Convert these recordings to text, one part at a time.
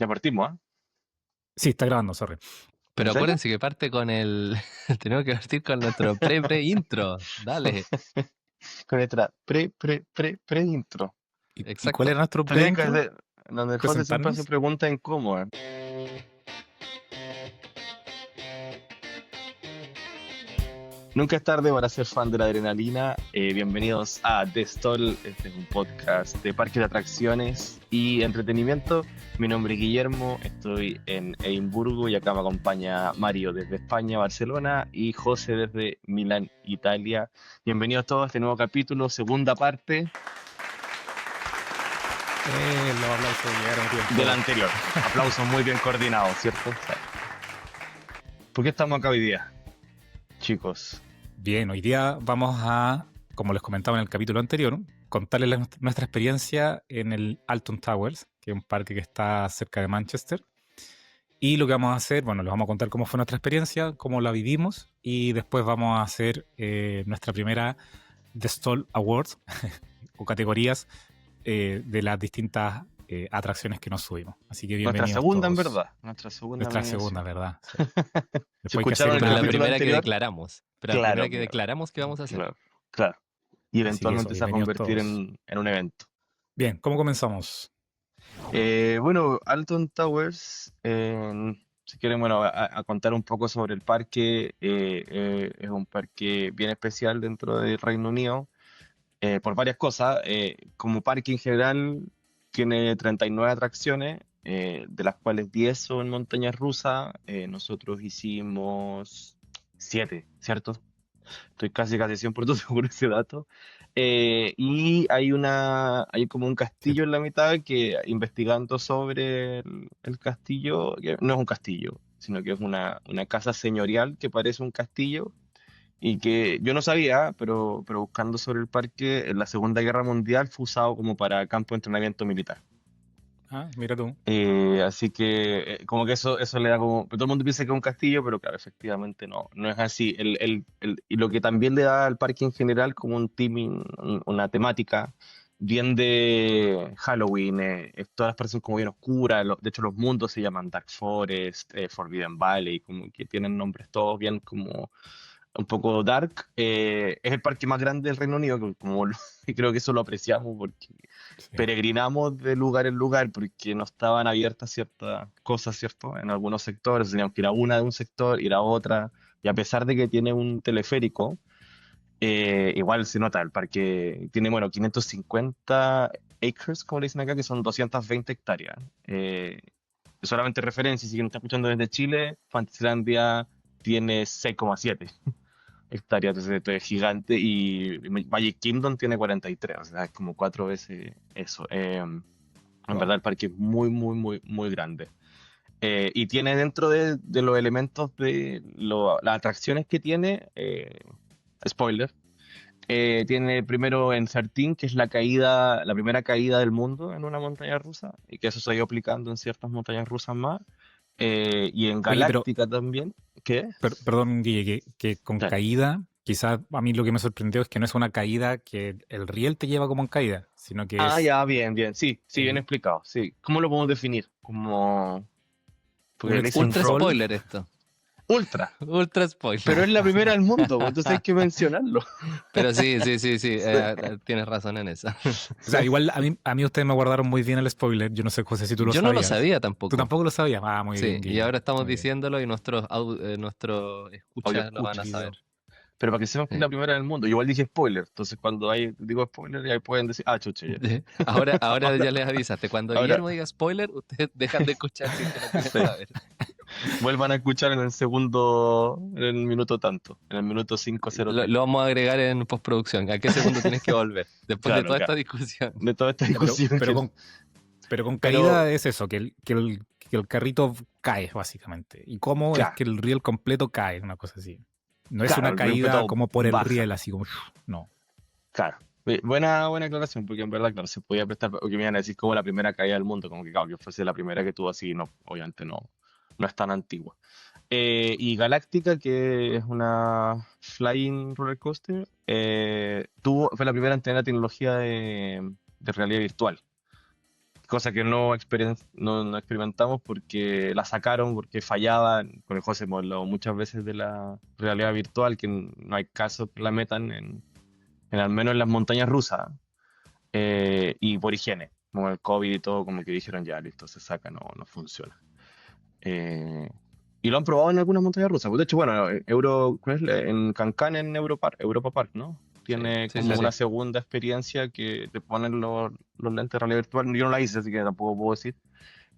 Ya partimos, ¿ah? Sí, está grabando, sorry. Pero ¿En serio? acuérdense que parte con el... Tenemos que partir con nuestro pre-intro. Dale. Con nuestra pre-intro. ¿Y cuál Exacto. era nuestro Esto tiene que pre-intro? ser donde el José siempre hace ¿Presentarnos? preguntas incómodas. Nunca es tarde para ser fan de la adrenalina. Bienvenidos a The Stall. Este es un podcast de parques de atracciones y entretenimiento. Mi nombre es Guillermo, estoy en Edimburgo y acá me acompaña Mario desde España, Barcelona y José desde Milán, Italia. Bienvenidos todos a este nuevo capítulo, segunda parte Los aplausos llegaron a tiempo. del anterior. Aplausos muy bien coordinados, ¿cierto? Sí. ¿Por qué estamos acá hoy día, chicos? Bien, hoy día vamos a, como les comentaba en el capítulo anterior, contarles nuestra experiencia en el Alton Towers, que es un parque que está cerca de Manchester. Y lo que vamos a hacer, bueno, les vamos a contar cómo fue nuestra experiencia, cómo la vivimos, y después vamos a hacer nuestra primera The Stall Awards, o categorías de las distintas atracciones que nos subimos. Así que Nuestra bienvenidos segunda, en todos. verdad. Nuestra segunda Nuestra nominación. segunda, ¿verdad? Sí. Si Después hay que escucharon hacer el Pero la una... capítulo primera que anterior, declaramos. Pero la claro, primera que declaramos que vamos a hacer. claro, claro. Y Así que eso, eventualmente se va a bienvenidos convertir todos. en un evento. Bien, ¿cómo comenzamos? Bueno, Alton Towers, si quieren, bueno, a contar un poco sobre el parque, es un parque bien especial dentro del Reino Unido, por varias cosas. Como parque en general, tiene 39 atracciones, de las cuales 10 son montañas rusas. Nosotros hicimos 7, ¿cierto? Estoy casi 100% seguro de ese dato. Y hay como un Sí. castillo en la mitad que investigando sobre el castillo, que no es un castillo, sino que es una casa señorial que parece un castillo y que yo no sabía, pero buscando sobre el parque, en la Segunda Guerra Mundial fue usado como para campo de entrenamiento militar. Ah, mira tú. Así que como que eso le da como... Todo el mundo piensa que es un castillo, pero claro, efectivamente no es así. Y lo que también le da al parque en general como un theming, una temática bien de Halloween. Todas las partes son como bien oscuras. De hecho, los mundos se llaman Dark Forest, Forbidden Valley, como que tienen nombres todos bien como un poco dark. Es el parque más grande del Reino Unido, y creo que eso lo apreciamos porque Sí. peregrinamos de lugar en lugar porque no estaban abiertas ciertas cosas, ¿cierto? En algunos sectores teníamos que ir a una de un sector, ir a otra, y a pesar de que tiene un teleférico, igual se nota, el parque tiene, bueno, 550 acres, como le dicen acá, que son 220 hectáreas. Solamente referencia, si quien está escuchando desde Chile, Fantasylandia tiene 6,7 hectáreas, entonces esto es gigante, y Magic Kingdom tiene 43, o sea, es como 4 veces eso. En Wow. verdad el parque es muy grande. Y tiene dentro de los elementos de las atracciones que tiene, spoiler, tiene primero en 13, que es la primera caída del mundo en una montaña rusa, y que eso se ha ido aplicando en ciertas montañas rusas más. Y en Oye, pero, Galáctica también, ¿qué? perdón, Guille, que con Sí. caída, quizás a mí lo que me sorprendió es que no es una caída que el riel te lleva como en caída, sino que Ah, es ya, bien, sí, bien el, explicado, sí. ¿Cómo lo podemos definir? Como, porque un le dicen Ultra extreme roll, spoiler esto. ultra, Ultra spoiler. pero es la primera del mundo, pues, entonces hay que mencionarlo. Pero sí. Tienes razón en eso. O sea, igual a mí ustedes me guardaron muy bien el spoiler. Yo no sé, José, si tú lo Yo no lo sabías. sabía ¿Tú tampoco. tampoco lo sabías? Ah, muy Sí, bien, y Guille. ahora estamos Muy bien. diciéndolo y nuestros Audio escuchas lo van escucha a y saber. video. Pero para que sepan que es Sí. la primera del mundo, yo igual dije spoiler, entonces cuando digo spoiler, ahí pueden decir, ah, chucha, ya. Ahora Ahora, ya les avisaste. Cuando ahora, Guillermo diga spoiler, ustedes dejan de escuchar si es que no quieren sí, saber. vuelvan a escuchar en el minuto tanto, en el minuto Lo, 5:03. lo vamos a agregar en postproducción. ¿A qué segundo tienes que volver? Después de Claro, toda esta claro, discusión. de toda esta Ya, pero, discusión pero que... con, pero con Pero, caída es eso, que el carrito cae, básicamente. ¿Y cómo es claro, que el riel completo cae? Una cosa así. No es claro, una el río caída completo como por el baja. riel, así como... No. Claro. Buena aclaración, porque en verdad, claro, se podía prestar, porque me iban a decir como la primera caída del mundo, como que, claro, que fuese la primera que tuvo así, no, obviamente no es tan antigua. Y Galáctica, que es una flying roller coaster, fue la primera en tener la tecnología de realidad virtual. cosa que no experimentamos porque la sacaron, porque fallaba. Con el José hemos hablado muchas veces de la realidad virtual, que no hay caso que la metan en al menos en las montañas rusas, y por higiene, como el COVID y todo, como que dijeron ya, listo, se saca, no funciona. Eh, y lo han probado en algunas montañas rusas. Pues, de hecho, bueno, ¿cuál es en Cancán, en Europa Park, ¿no? Sí, Tiene sí, sí, como sí. una segunda experiencia que te ponen los lentes de realidad virtual. Yo no la hice, así que tampoco puedo decir.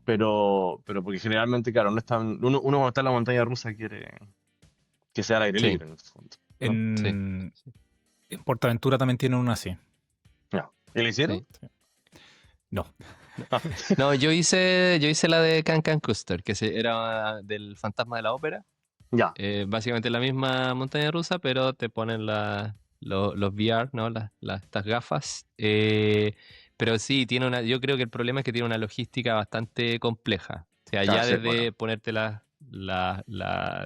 Pero porque generalmente, claro, no están, uno cuando está en la montaña rusa quiere que sea al aire Sí, libre, en el fondo, ¿no? sí, En, en PortAventura también tienen una así. No. ¿Y lo hicieron? sí. No. No, no, yo hice la de Can Can Coaster, era del Fantasma de la Ópera. Ya, Básicamente la misma montaña rusa, pero te ponen los VR, ¿no? Estas gafas. Pero sí, yo creo que el problema es que tiene una logística bastante compleja. O sea, claro, ya sí, bueno, desde ponerte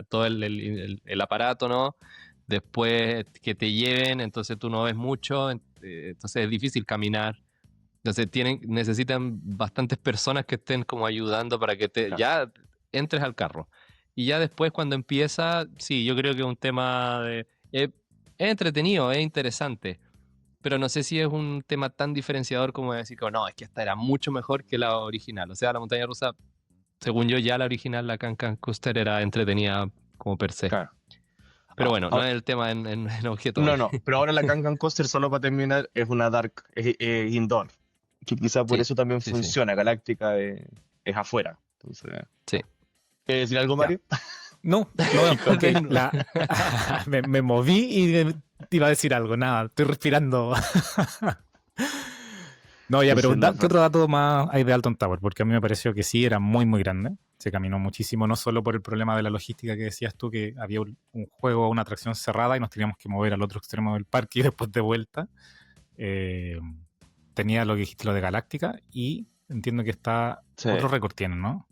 todo el aparato, ¿no? Después que te lleven, entonces tú no ves mucho, entonces es difícil caminar. Entonces necesitan bastantes personas que estén como ayudando para que claro. ya entres al carro. Y ya después cuando empieza, sí, yo creo que es un tema es entretenido, es interesante, pero no sé si es un tema tan diferenciador como decir que no, es que esta era mucho mejor que la original. O sea, la montaña rusa, según yo, ya la original, la Can Can Coaster, era entretenida como per se. Claro. Pero bueno, no Ahora, es el tema en objeto no, hoy. no, pero ahora la Kangan Coaster, solo para terminar, es una Dark, es indoor. Que quizá por Sí, eso también sí, sí, funciona. Galáctica es afuera. Entonces, sí. ¿quieres decir algo, Ya. Mario? No, no, Ok. ok. Me moví y te iba a decir algo. Nada, estoy respirando. No, ya, pero Entonces, no, ¿qué otro dato más hay de Alton Tower? Porque a mí me pareció que sí, era muy, muy grande. Se caminó muchísimo, no solo por el problema de la logística que decías tú, que había un juego, una atracción cerrada y nos teníamos que mover al otro extremo del parque y después de vuelta. Eh, tenía lo que dijiste, lo de Galáctica, y entiendo que está, sí. otro récord tienen, ¿no?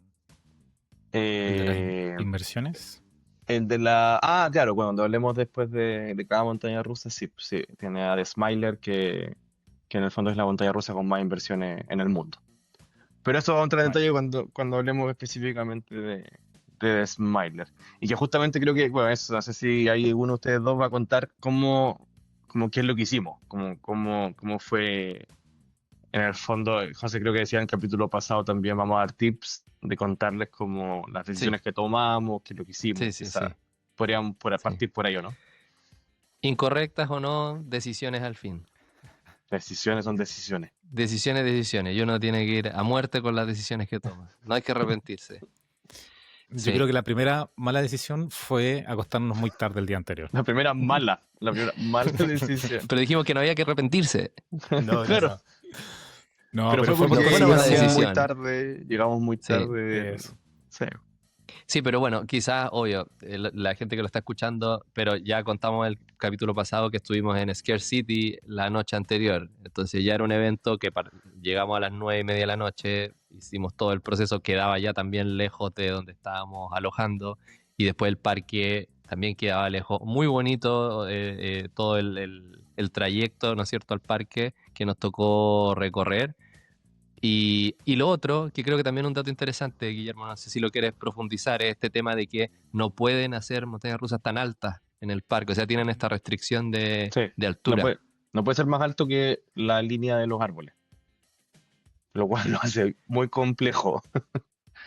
El de las Eh, inversiones. el de la. Ah, claro, cuando hablemos después de cada montaña rusa, sí, sí. Tiene a The Smiler, que en el fondo es la montaña rusa con más inversiones en el mundo. Pero eso va a entrar en Bueno, detalle cuando hablemos específicamente de The Smiler. Y que justamente creo que, bueno, eso, no sé si hay alguno de ustedes dos va a contar cómo qué es lo que hicimos, cómo fue en el fondo. José creo que decía en el capítulo pasado también, vamos a dar tips de contarles como las Sí, decisiones que tomamos, qué es lo que hicimos, sí, sí, quizás sí, podríamos sí. partir por ahí, ¿o no? Incorrectas o no, decisiones al fin. Decisiones son decisiones. Decisiones, decisiones. Y uno tiene que ir a muerte con las decisiones que toma. No hay que arrepentirse. yo Sí. creo que la primera mala decisión fue acostarnos muy tarde el día anterior. La primera mala decisión. Pero dijimos que no había que arrepentirse. No, no, Claro. no. No, Pero pero fue fue por No porque fue una mala llegamos muy conciencia. decisión. tarde, llegamos muy Sí. tarde. Eso. Sí, Sí, pero bueno, quizás, obvio, la gente que lo está escuchando, pero ya contamos el capítulo pasado que estuvimos en Scare City la noche anterior. Entonces ya era un evento que llegamos a las 9:30 de la noche, hicimos todo el proceso, quedaba ya también lejos de donde estábamos alojando y después el parque también quedaba lejos. Muy bonito todo el trayecto, ¿no es cierto?, al parque que nos tocó recorrer. Y lo otro, que creo que también es un dato interesante, Guillermo, no sé si lo quieres profundizar, es este tema de que no pueden hacer montañas rusas tan altas en el parque, o sea, tienen esta restricción de, sí. de No altura. puede, no puede ser más alto que la línea de los árboles, lo cual lo hace muy complejo.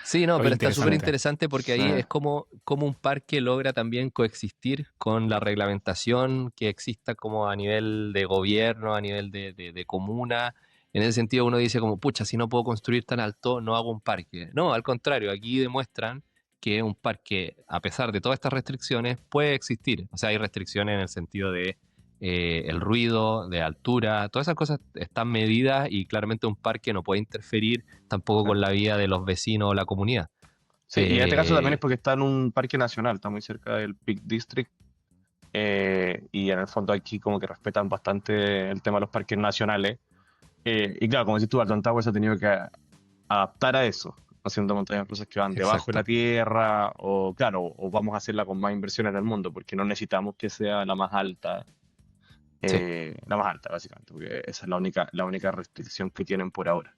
Sí, no, Oye, pero está súper interesante. interesante porque Sí, ahí es como un parque logra también coexistir con la reglamentación que exista como a nivel de gobierno, a nivel de comuna. En ese sentido uno dice como, pucha, si no puedo construir tan alto, no hago un parque. No, al contrario, aquí demuestran que un parque, a pesar de todas estas restricciones, puede existir. O sea, hay restricciones en el sentido de el ruido, de altura, todas esas cosas están medidas y claramente un parque no puede interferir tampoco sí. con la vida de los vecinos o la comunidad. Sí, y en este caso también es Eh, porque está en un parque nacional, está muy cerca del Peak District, y en el fondo aquí como que respetan bastante el tema de los parques nacionales. Y claro, como decís tú, Alton Towers ha tenido que adaptar a eso, haciendo montañas rusas que van debajo de la exacto. tierra, o claro, o vamos a hacerla con más inversiones del mundo, porque no necesitamos que sea Sí, la más alta básicamente, porque esa es la única restricción que tienen por ahora.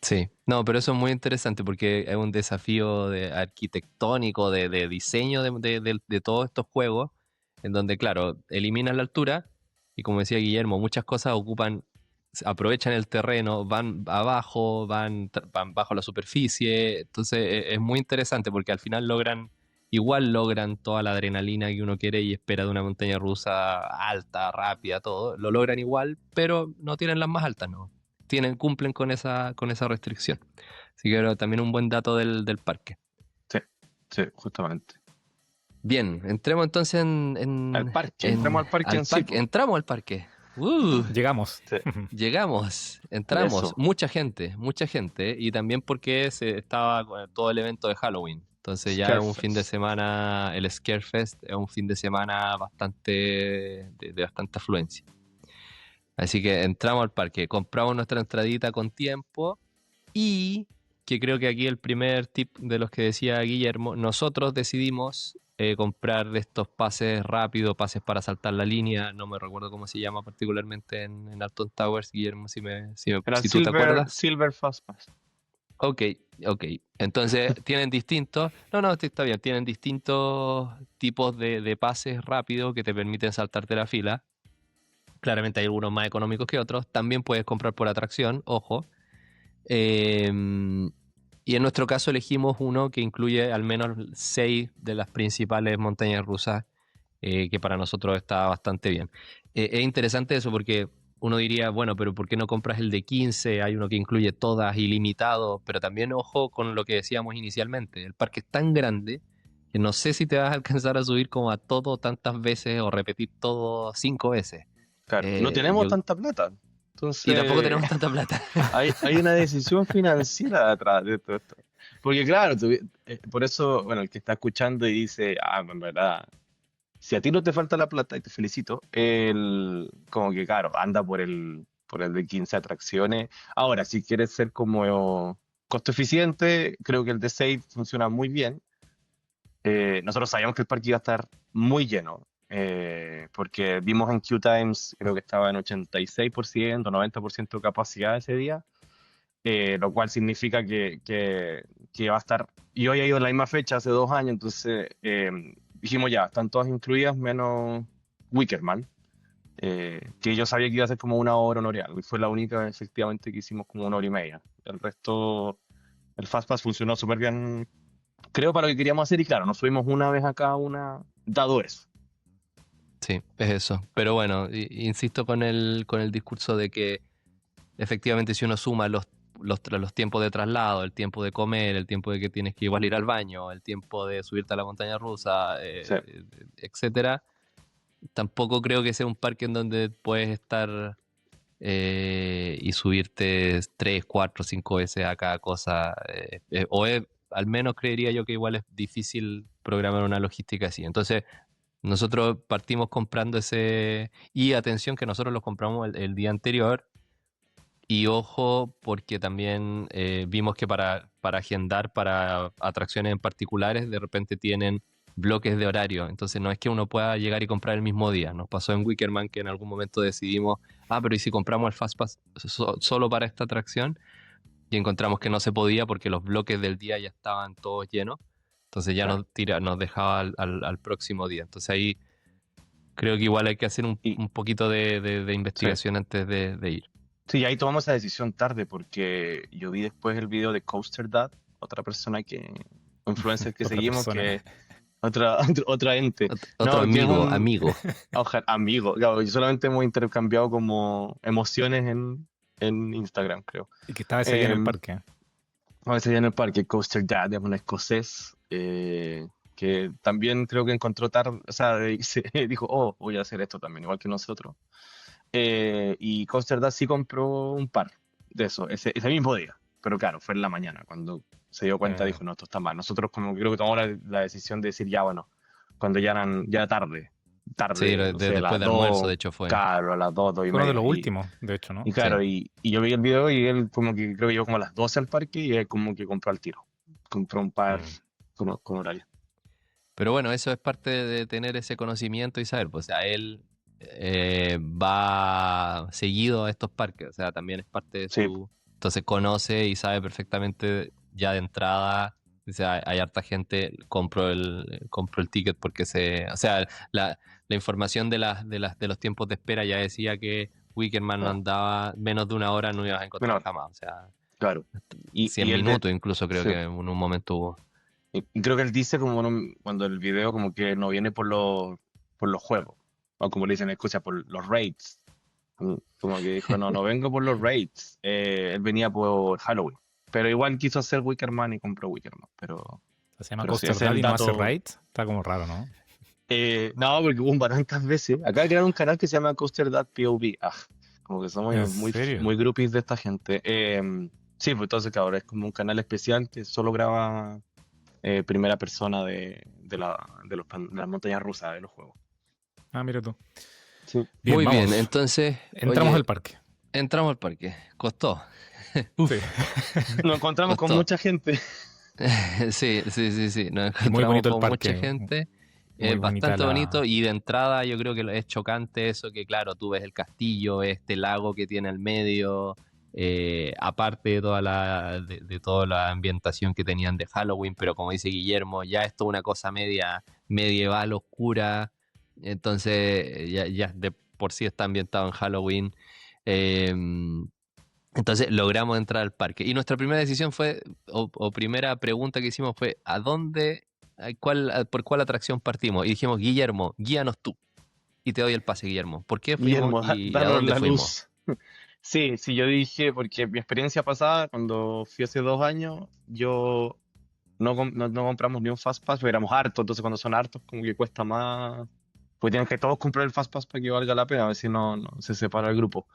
Sí, no, pero eso es muy interesante porque es un desafío arquitectónico, de diseño de todos estos juegos, en donde, claro, eliminan la altura y como decía Guillermo, muchas cosas aprovechan el terreno, van abajo, van bajo la superficie, entonces es muy interesante porque al final igual logran toda la adrenalina que uno quiere y espera de una montaña rusa alta, rápida, todo, lo logran igual, pero no tienen las más altas, ¿no? Cumplen con esa restricción. Así que también un buen dato del parque. Sí, sí, justamente. Bien, entremos entonces Al parque, entramos al parque al en sí, parque. po. Entramos al parque. Llegamos. Sí, Entramos, eso. mucha gente, y también porque estaba con todo el evento de Halloween. Entonces ya es un fin de Scarefest. semana, el Scarefest es un fin de semana de bastante afluencia. Así que entramos al parque, compramos nuestra entradita con tiempo y que creo que aquí el primer tip de los que decía Guillermo, nosotros decidimos comprar de estos pases rápidos, pases para saltar la línea, no me recuerdo cómo se llama particularmente en Alton Towers, Guillermo, Era si tú te acuerdas. Silver Fastpass. Ok, ok. Entonces tienen distintos, no, está bien, tienen distintos tipos de pases rápidos que te permiten saltarte la fila. Claramente hay algunos más económicos que otros. También puedes comprar por atracción, ojo. Y en nuestro caso elegimos uno que incluye al menos 6 de las principales montañas rusas, que para nosotros está bastante bien. Es interesante eso porque uno diría, bueno, pero ¿por qué no compras el de 15? Hay uno que incluye todas, ilimitado, pero también ojo con lo que decíamos inicialmente. El parque es tan grande que no sé si te vas a alcanzar a subir como a todo tantas veces o repetir todo 5 veces. Claro, no Eh, tenemos yo, tanta plata. y tampoco Entonces, tenemos tanta plata. hay una decisión financiera detrás de todo esto. Porque claro, por eso, bueno, el que está escuchando y dice, en verdad, si a ti no te falta la plata, y te felicito, como que claro, anda por el de 15 atracciones. Ahora, si quieres ser como costo eficiente, creo que el de 6 funciona muy bien. Nosotros sabíamos que el parque iba a estar muy lleno, porque vimos en Q Times, creo que estaba en 86%, 90% de capacidad ese día, lo cual significa que va a estar, y hoy ha ido en la misma fecha, hace 2 años, entonces dijimos ya, están todas incluidas menos Wickerman, que yo sabía que iba a ser como 1 hora, 1 hora y algo, y fue la única efectivamente que hicimos como 1 hora y media. El resto, el Fastpass funcionó súper bien, creo, para lo que queríamos hacer, y claro, nos subimos una vez a cada una, dado eso. Sí, es eso. Pero bueno, insisto con el discurso de que efectivamente si uno suma los tiempos de traslado, el tiempo de comer, el tiempo de que tienes que igual ir al baño, el tiempo de subirte a la montaña rusa, Sí. etcétera, tampoco creo que sea un parque en donde puedes estar y subirte 3, 4, 5 veces a cada cosa. Al menos creería yo que igual es difícil programar una logística así. Entonces, nosotros partimos comprando ese. Y atención, que nosotros los compramos el día anterior. Y ojo, porque también vimos que para agendar para atracciones en particulares, de repente tienen bloques de horario. Entonces no es que uno pueda llegar y comprar el mismo día. Nos pasó en Wickerman que en algún momento decidimos, pero ¿y si compramos el Fastpass solo para esta atracción? Y encontramos que no se podía porque los bloques del día ya estaban todos llenos. Entonces ya Claro. nos dejaba al próximo día. Entonces ahí creo que igual hay que hacer un, Y un poquito de sí, investigación antes de ir. sí, ahí tomamos esa decisión tarde porque yo vi después el video de Coaster Dad, otra persona influencer que Otra seguimos, persona. que otra ente. Otro No, que es amigo. amigo. Claro, y solamente hemos intercambiado como emociones en Instagram, creo. Y que estaba ese día en el Eh, parque. a veces ya en el parque, Coaster Dad es un escocés que también creo que encontró tarde, o sea, dijo, oh, voy a hacer esto también, igual que nosotros. Y Coaster Dad sí compró un par de eso, ese mismo día. Pero claro, fue en la mañana. Cuando se dio cuenta, Eh, dijo, no, esto está mal. Nosotros como que creo que tomamos la decisión de decir, ya bueno, cuando ya era Sí, tarde, no sé, a después las de almuerzo, 2, de hecho, fue. claro, a las 2, 2 y Fue uno de media. los Y, últimos, de hecho, ¿no? y Sí. claro, y yo vi el video y él como que creo que llegó como a las 12 al parque y él como que compró al tiro. Compró un par Mm. con horario. Pero bueno, eso es parte de tener ese conocimiento y saber. Pues, o sea, él va seguido a estos parques. O sea, también es parte de Sí, su Entonces conoce y sabe perfectamente ya de entrada. O sea, hay harta gente, compro el ticket porque o sea, la información de los tiempos de espera ya decía que Wickerman no Claro. andaba menos de una hora, no ibas a encontrar Bueno, jamás. O sea, claro. Y, 100 y el de, minutos incluso creo sí. que en un momento hubo. Y creo que él dice como cuando el video como que no viene por los juegos, o como le dicen en Escocia, por los raids. Como que dijo, no, no vengo por los raids. Él venía por Halloween. Pero igual quiso hacer Wickerman y compró Wickerman. Se llama Pero sí, Coaster ese es Dad el y no hace dato. raids. Está como raro, ¿no? No, porque hubo tantas veces. Acá crearon un canal que se llama Coaster Dad POV. Como que somos ¿En muy, serio? muy groupies de esta gente. Sí, pues entonces, ahora es como un canal especial que solo graba primera persona de las montañas rusas de los juegos. Ah, mira tú. Sí. Bien, Muy bien, vamos. entonces, Entramos al oye, parque. entramos al parque. Costó. Sí. Nos encontramos con Costó. mucha gente. Sí, sí, sí, sí. Nos Y muy encontramos bonito el con mucha parque. gente. Muy bonita Bastante bonito. la... Y de entrada yo creo que es chocante eso que, claro, tú ves el castillo, ves este lago que tiene al medio. Aparte de toda la ambientación que tenían de Halloween, pero como dice Guillermo, ya es toda una cosa media medieval, oscura. Entonces, ya de por sí está ambientado en Halloween. Em, entonces logramos entrar al parque. Y nuestra primera decisión fue, o primera pregunta que hicimos fue, ¿a dónde, por cuál atracción partimos? Y dijimos, Guillermo, guíanos tú. Y te doy el pase, Guillermo. ¿Por qué fuimos Guillermo, y a danos dónde la fuimos? luz. Sí, sí, yo dije, porque mi experiencia pasada, cuando fui hace 2 años, yo no compramos ni un Fast Pass, porque éramos hartos, entonces cuando son hartos como que cuesta más, pues tienen que todos comprar el Fast Pass para que valga la pena, a ver si no se separa el grupo.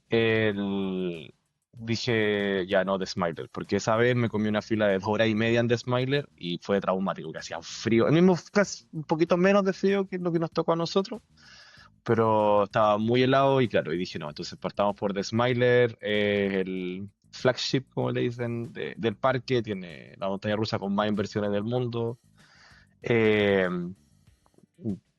El- Dije, ya no, The Smiler, porque esa vez me comí una fila de 2 horas y media en The Smiler y fue traumático, que hacía un frío, el mismo, casi un poquito menos de frío que lo que nos tocó a nosotros, pero estaba muy helado y claro, y dije, no, entonces partamos por The Smiler, el flagship, como le dicen, del parque, tiene la montaña rusa con más inversiones del mundo, eh,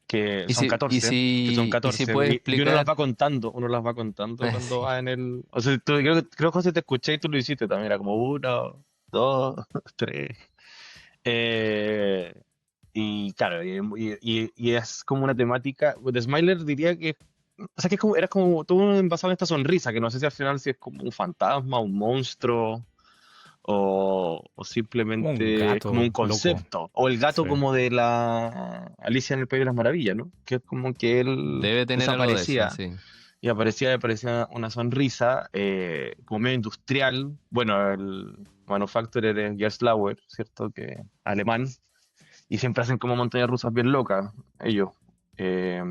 que Y son si, y 14, que son si, y si 14, puedes y uno las explicar, va contando, uno las va contando cuando sí. va en el... O sea, creo que José te escuché y tú lo hiciste también, era como uno, dos, tres. Eh, y claro, y es como una temática. The Smiler diría que. O sea, que es como, era como todo basado en esta sonrisa, que no sé si al final si es como un fantasma, un monstruo, o Como un simplemente es como un gato loco. concepto. O el gato Sí. como de la Alicia en el País de las Maravillas, ¿no? Que es como que él Debe tener algo de eso, desaparecía sí. y aparecía una sonrisa, como medio industrial. Bueno, el manufacturer es Gerstlauer, ¿cierto? Que alemán y siempre hacen como montañas rusas bien locas, ellos. Eh,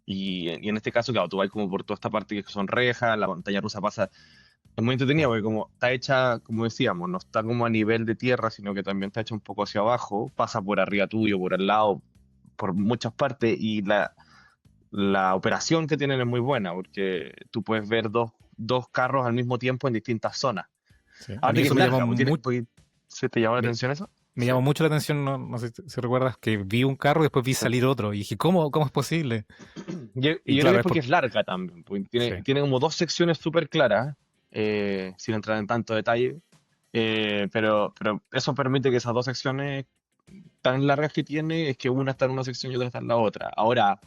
y en este caso, claro, tú vas como por toda esta parte que son rejas, la montaña rusa pasa, es muy entretenida porque como está hecha, como decíamos, no está como a nivel de tierra, sino que también está hecha un poco hacia abajo, pasa por arriba tuyo, por al lado, por muchas partes, y la operación que tienen es muy buena, porque tú puedes ver dos carros al mismo tiempo en distintas zonas. Sí. A mí Aparte que es eso me llamó larga, porque ¿se te llamó la me, atención eso? me Sí. llamó mucho la atención, no sé si recuerdas, que vi un carro y después vi Sí. salir otro. Y dije, ¿cómo es posible? Y Y yo creo que claro, es es porque por... es larga también, porque tiene, Sí. tiene como dos secciones súper claras, sin entrar en tanto detalle, pero eso permite que esas dos secciones tan largas que tiene, es que una está en una sección y otra está en la otra. Ahora,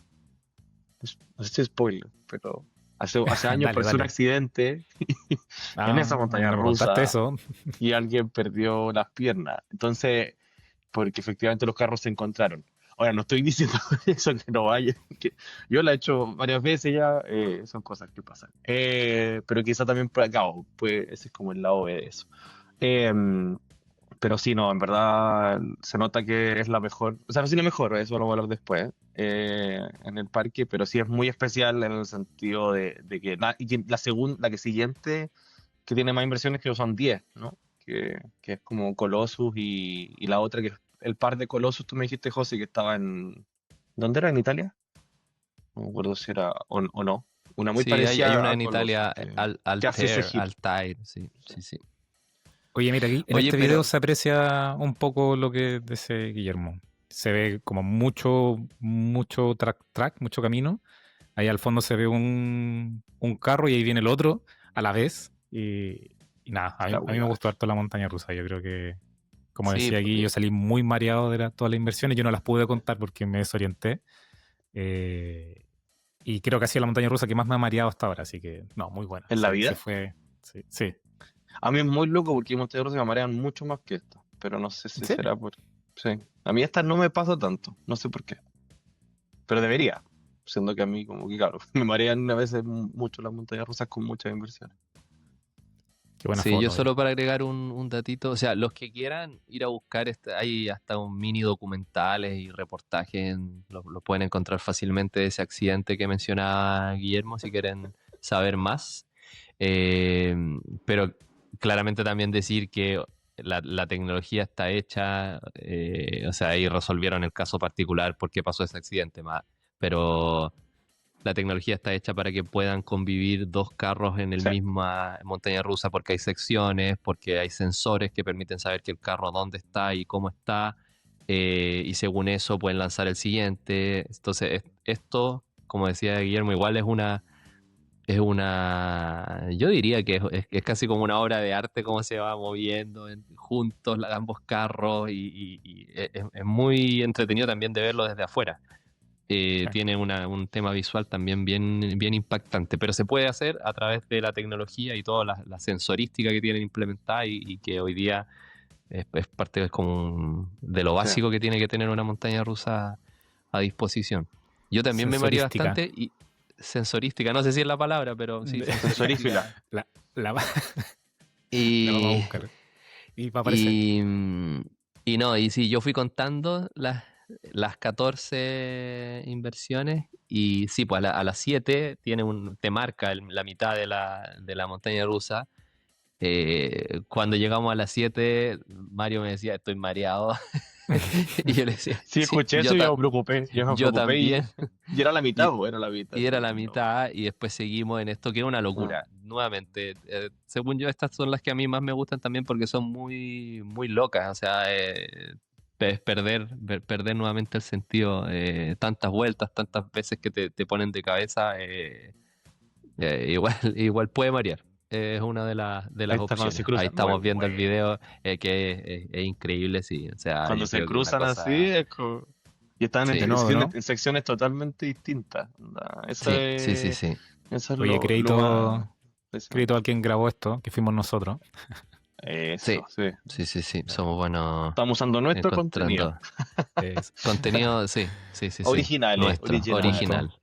no sé si es spoiler, pero hace años Dale, pasó un dale. accidente en Ah, esa montaña no me contaste rusa eso. y alguien perdió las piernas. Entonces, porque efectivamente los carros se encontraron. Ahora, no estoy diciendo eso que no vaya, que yo la he hecho varias veces ya, son cosas que pasan. Pero quizá también por acá, pues ese es como el lado B de eso. Em, pero sí, no, en verdad se nota que es la mejor, o sea, no es la mejor, eso lo voy a hablar después, en el parque, pero sí es muy especial en el sentido de que y que la que siguiente que tiene más inversiones que son 10, ¿no? Que es como Colossus y la otra que es el par de Colossus, tú me dijiste, José, que estaba en... ¿Dónde era? ¿En Italia? No me acuerdo si era o no. Una muy Sí, hay parecida una a en Colossus Italia, que hace ese Altair, hit. Altair, sí, sí, sí. Oye, mira, aquí en Oye, este video pero se aprecia un poco lo que dice Guillermo. Se ve como mucho track, mucho camino. Ahí al fondo se ve un carro y ahí viene el otro a la vez. Y nada, a mí, Está a mí me bueno. gustó harto la montaña rusa. Yo creo que, como Sí, decía aquí, yo salí muy mareado de todas las inversiones. Yo no las pude contar porque me desorienté. Eh, y creo que ha sido la montaña rusa que más me ha mareado hasta ahora. Así que, no, muy buena. ¿En la Se vida? fue. Sí, sí. A mí es muy loco porque montañas rusas me marean mucho más que estas, pero no sé ¿en si serio? será por... Sí. A mí estas no me pasa tanto, no sé por qué, pero debería, siendo que a mí como que claro, me marean a veces mucho las montañas rusas con muchas inversiones. Qué buena Sí, yo foto, solo para agregar un datito, o sea, los que quieran ir a buscar, hay hasta un mini documentales y reportajes, lo pueden encontrar fácilmente de ese accidente que mencionaba Guillermo, si quieren saber más. Eh, pero claramente también decir que la tecnología está hecha, o sea, ahí resolvieron el caso particular por qué pasó ese accidente, pero la tecnología está hecha para que puedan convivir dos carros en el Sí, misma montaña rusa porque hay secciones, porque hay sensores que permiten saber que el carro dónde está y cómo está, y según eso pueden lanzar el siguiente. Entonces, esto, como decía Guillermo, igual yo diría que es casi como una obra de arte cómo se va moviendo juntos ambos carros y es muy entretenido también de verlo desde afuera. sí. Tiene un tema visual también bien impactante, pero se puede hacer a través de la tecnología y toda la sensorística que tienen implementada y que hoy día es parte de lo sí. básico que tiene que tener una montaña rusa a disposición. Yo también me mareé Sensorística. bastante y sensorística, no sé si es la palabra, pero sí, Sensorífila. sensorística. La, la, la vamos a Y, buscar. Y va a aparecer. y, y no, y sí, yo fui contando las 14 inversiones y sí, pues a las 7 te marca la mitad de la montaña rusa. Cuando llegamos a las 7 Mario me decía, estoy mareado. Y yo le decía, Sí, sí, escuché eso y yo me yo preocupé también. y era la mitad, Y, o era la mitad, y era sí, la no. mitad y después seguimos en esto que es una Ah, locura. Nuevamente, según yo, estas son las que a mí más me gustan también porque son muy, muy locas. O sea, es perder nuevamente el sentido. Tantas vueltas, tantas veces que te ponen de cabeza, igual, igual puede marear. Es una de las ahí está cuando se opciones. Ahí cruzan. No, es estamos viendo el bueno. video, que es increíble, sí. O sea, Cuando yo se creo que una cruzan así, cosa... es como... Y están De Sí, nuevo, ¿no? en secciones totalmente distintas. Onda. sí, sí, sí, sí. Eso es Oye, lo más crédito impresionante. a quien grabó esto, que fuimos nosotros. Sí, Eso, sí. sí, sí, sí. Somos buenos Estamos usando nuestro contenido. encontrando Es contenido, sí, sí, sí, sí. Originales, Nuestro, originales. original.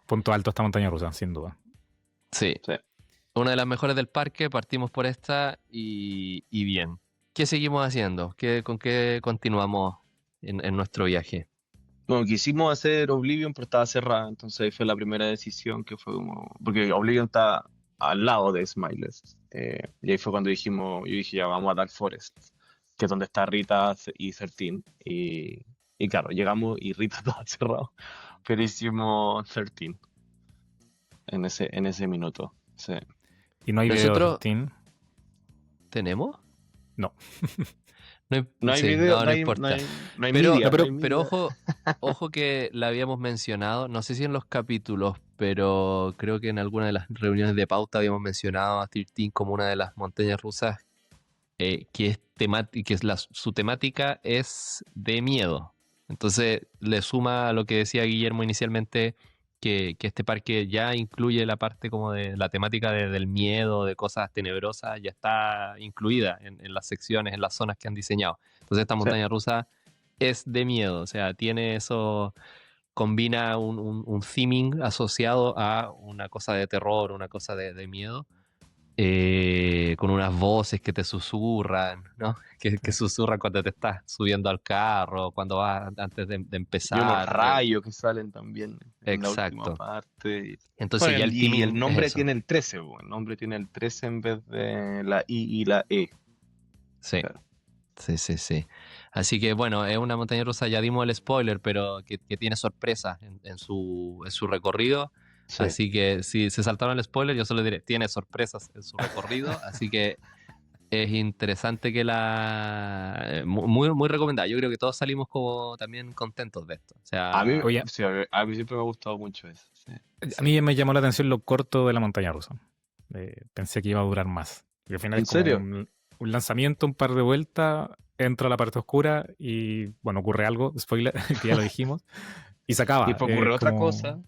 punto alto esta montaña rusa, sin duda. Sí. Sí. Una de las mejores del parque, partimos por esta y bien. ¿Qué seguimos haciendo? ¿Con qué continuamos en nuestro viaje? Bueno, quisimos hacer Oblivion, pero estaba cerrada, entonces ahí fue la primera decisión que fue como... Porque Oblivion está al lado de Smiles. Y ahí fue cuando yo dije, ya vamos a Dark Forest, que es donde está Rita y Certín. Y claro, llegamos y Rita estaba cerrado, pero hicimos 13 en ese minuto. Sí. Y no hay video de Nosotros 13. tenemos. No. No hay Sí, video, no, no importa. no hay Pero, media, no hay pero media. ojo que la habíamos mencionado, no sé si en los capítulos, pero creo que en alguna de las reuniones de pauta habíamos mencionado a 13 como una de las montañas rusas que es su temática es de miedo. Entonces le suma a lo que decía Guillermo inicialmente, que este parque ya incluye la parte como de la temática del miedo, de cosas tenebrosas, ya está incluida en las secciones, en las zonas que han diseñado. Entonces esta Sí. montaña rusa es de miedo, o sea, tiene eso, combina un theming asociado a una cosa de terror, una cosa de miedo, con unas voces que te susurran, ¿no? Que susurran cuando te estás subiendo al carro, cuando vas antes de Y unos empezar. rayos que salen también en la última Exacto. parte. Entonces Bueno, ya el y el teaming es nombre eso. tiene el 13, po, el nombre tiene el 13 en vez de la I y la E. Sí, Claro. sí, sí, sí. Así que bueno, es una montaña rusa, ya dimos el spoiler, pero que tiene sorpresas en su recorrido. Sí. Así que si se saltaron el spoiler, yo solo diré, tiene sorpresas en su recorrido. Así que es interesante muy, muy recomendada. Yo creo que todos salimos como también contentos de esto. O A mí, sea, Oye, sí, a mí siempre me ha gustado mucho eso. Sí. a sí. mí me llamó la atención lo corto de la montaña rusa. Pensé que iba a durar más. Porque al final ¿En es como serio? un lanzamiento, un par de vueltas, entro a la parte oscura y, bueno, ocurre algo, spoiler, que ya lo dijimos, y se Y acaba. después ocurre otra Como, cosa.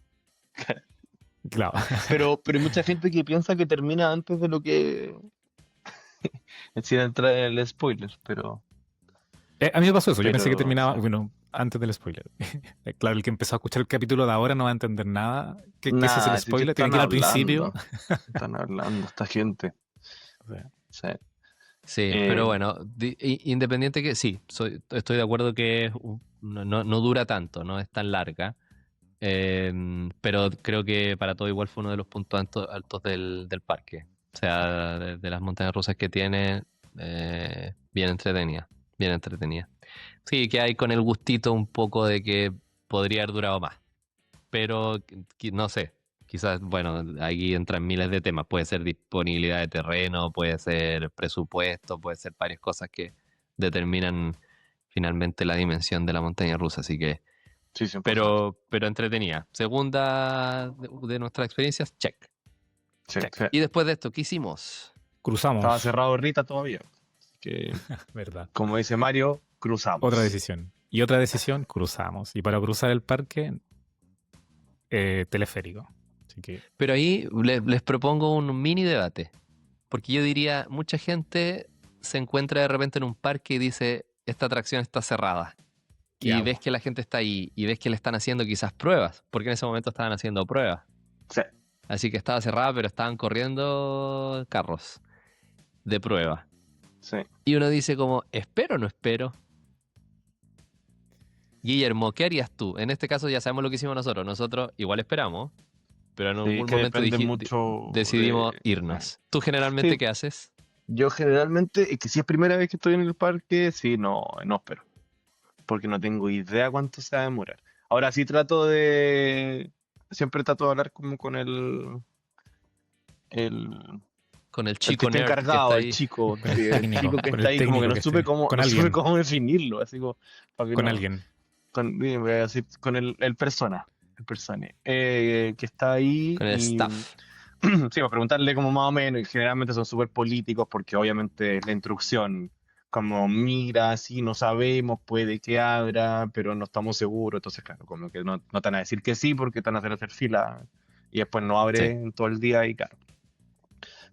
claro. Pero hay mucha gente que piensa que termina antes de lo que... Sin entrar en el spoiler, A mí me pasó eso, yo pensé que pero terminaba, sí. bueno, antes del spoiler. Claro, el que empezó a escuchar el capítulo de ahora no va a entender nada. Que ese es el Nada, si spoiler, tiene que ir al principio. están hablando esta gente. O sea, Sí. Sí, pero Eh, bueno, independiente que sí, estoy de acuerdo que no dura tanto, no es tan larga, pero creo que para todo igual fue uno de los puntos altos del parque. O sea, de las montañas rusas que tiene, bien entretenida, bien entretenida. Sí, que hay con el gustito un poco de que podría haber durado más, pero no sé, quizás, bueno, ahí entran miles de temas. Puede ser disponibilidad de terreno, puede ser presupuesto, puede ser varias cosas que determinan finalmente la dimensión de la montaña rusa. Así que, sí, 100%. pero entretenida. Segunda de nuestras experiencias, check, Sí, check. sí. Y después de esto, ¿qué hicimos? Estaba cruzamos, cerrado Rita todavía. Que, ¿verdad? como dice Mario, Otra cruzamos. decisión. Y otra decisión, cruzamos. Y para cruzar el parque, teleférico. Así que, Pero ahí les propongo un mini debate. Porque yo diría, mucha gente se encuentra de repente en un parque y dice, esta atracción está cerrada. ¿qué Y ves hago? que la gente está ahí y ves que le están haciendo quizás pruebas, porque en ese momento estaban haciendo pruebas. Sí, Así que estaba cerrada, pero estaban corriendo carros de prueba. sí. Y uno dice como, ¿espero o no espero? Guillermo, ¿qué harías tú? En este caso ya sabemos lo que hicimos nosotros. Nosotros igual esperamos, pero en Sí, algún que momento depende mucho decidimos de... irnos. ¿Tú generalmente Sí, qué haces? yo generalmente, es que si es primera vez que estoy en el parque, sí, no espero. Porque no tengo idea cuánto se va a demorar. Ahora sí trato de... Siempre trato de hablar como con el, Con el el que chico está nerd que está encargado, el ahí. chico, Con sí, el el chico técnico, que con está el ahí, como que técnico no que supe esté. cómo, Con no supe alguien. cómo definirlo, así como, para que Con no, alguien. voy a decir, con el persona, que está ahí Con el y staff. sí, para preguntarle como más o menos, y generalmente son súper políticos porque obviamente es la instrucción, como mira, sí, no sabemos, puede que abra, pero no estamos seguros, entonces claro, como que no te van a decir que sí porque te van a hacer fila y después no Sí. abre en todo el día y claro.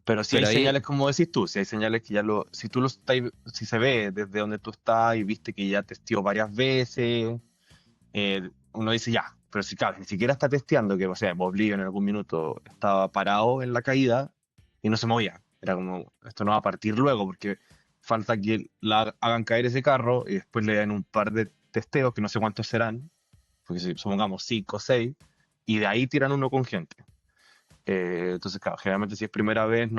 Pero si hay Pero ahí, señales, como decís tú, si hay señales que ya si tú lo estás, si se ve desde donde tú estás y viste que ya testeó varias veces, uno dice ya, pero si claro, ni siquiera está testeando, que o sea, Oblivion en algún minuto estaba parado en la caída y no se movía. Era como, esto no va a partir luego porque falta que hagan caer ese carro y después le den un par de testeos, que no sé cuántos serán, porque si supongamos 5 o 6, y de ahí tiran uno con gente. Entonces, claro, generalmente si es primera vez,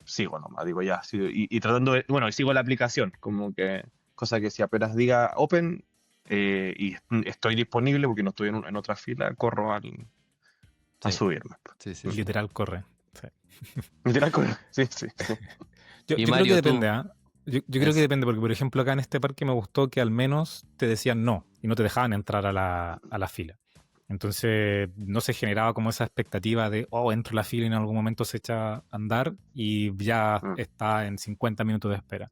sigo nomás, digo ya, y tratando de, bueno, y sigo la aplicación, como que, cosa que si apenas diga open y estoy disponible porque no estoy en otra fila, corro a sí, subirme. sí, sí, sí. Literal corre. Sí. Literal, corro. Sí, sí, sí. Yo, Y yo creo que Mario, tú, depende, ¿ah? Yo creo que es, depende, porque por ejemplo acá en este parque me gustó que al menos te decían no y no te dejaban entrar a la fila. Entonces no se generaba como esa expectativa de, oh, entro a la fila y en algún momento se echa a andar y ya Mm, está en 50 minutos de espera.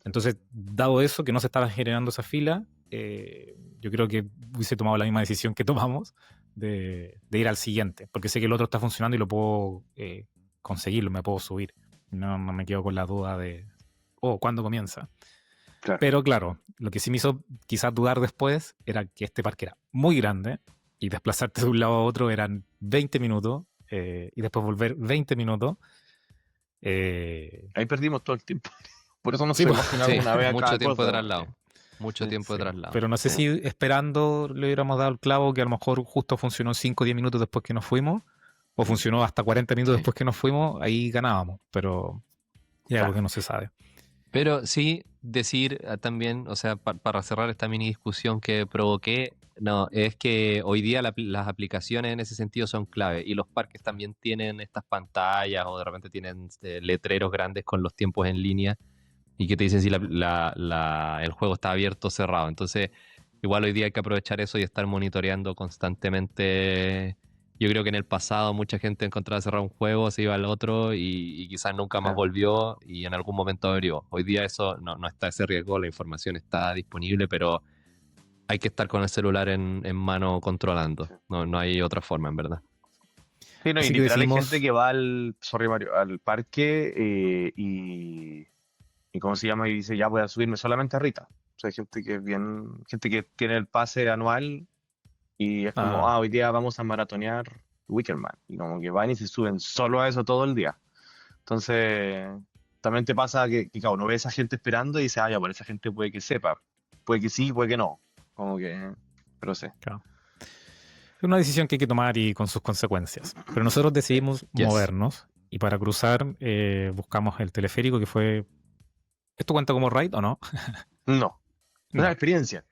Entonces, dado eso, que no se estaba generando esa fila, yo creo que hubiese tomado la misma decisión que tomamos de ir al siguiente, porque sé que el otro está funcionando y lo puedo conseguirlo, me puedo subir. No me quedo con la duda de, oh, ¿cuándo comienza? claro. Pero claro, lo que sí me hizo quizás dudar después era que este parque era muy grande y desplazarte de un lado a otro eran 20 minutos y después volver 20 minutos. Eh, Ahí perdimos todo el tiempo. Por eso nos sí, pues, subimos final sí, alguna vez a mucho cada tiempo de cosa, traslado. porque Mucho sí, tiempo de sí, traslado. pero no sé sí, si esperando le hubiéramos dado el clavo que a lo mejor justo funcionó 5 o 10 minutos después que nos fuimos, o mm, funcionó hasta 40 minutos Sí. después que nos fuimos, ahí ganábamos, pero es algo claro. que no se sabe. Pero sí decir también, o sea, para cerrar esta mini discusión que provoqué, no, es que hoy día las aplicaciones en ese sentido son clave y los parques también tienen estas pantallas o de repente tienen letreros grandes con los tiempos en línea y que te dicen si el juego está abierto o cerrado. Entonces, igual hoy día hay que aprovechar eso y estar monitoreando constantemente, Yo creo que en el pasado mucha gente encontraba cerrado un juego, se iba al otro y quizás nunca más Claro. volvió y en algún momento abrió. Hoy día eso no está ese riesgo, la información está disponible, pero hay que estar con el celular en mano controlando. Sí. No hay otra forma, en verdad. Sí, no, y Así que literal hay gente decidimos, que va sorry Mario, al parque y ¿cómo se llama? Y dice, ya voy a subirme solamente a Rita. O sea, hay gente que es bien, gente que tiene el pase anual y es como, ah, hoy día vamos a maratonear Wickerman. Y como que van y se suben solo a eso todo el día. Entonces, también te pasa que claro, uno ve a esa gente esperando y dice, ya, por esa gente puede que sepa. Puede que sí, puede que no. Como que, pero sé. claro. Es una decisión que hay que tomar y con sus consecuencias. Pero nosotros decidimos Yes. movernos y para cruzar buscamos el teleférico que fue... ¿Esto cuenta como ride o no? No, es una No. experiencia.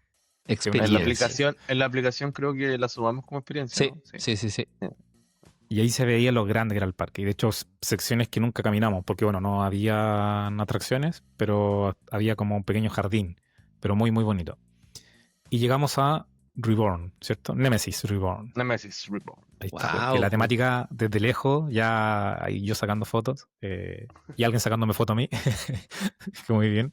En la Experiencia. aplicación creo que la sumamos como experiencia, Sí, ¿no? sí. Sí. Y ahí se veía lo grande que era el parque. Y de hecho, secciones que nunca caminamos, porque bueno, no había atracciones, pero había como un pequeño jardín, pero muy, muy bonito. Y llegamos a Reborn, ¿cierto? Nemesis Reborn. Nemesis Reborn. Ahí está. Wow. Que la temática desde lejos, ya ahí yo sacando fotos, y alguien sacándome foto a mí, que muy bien.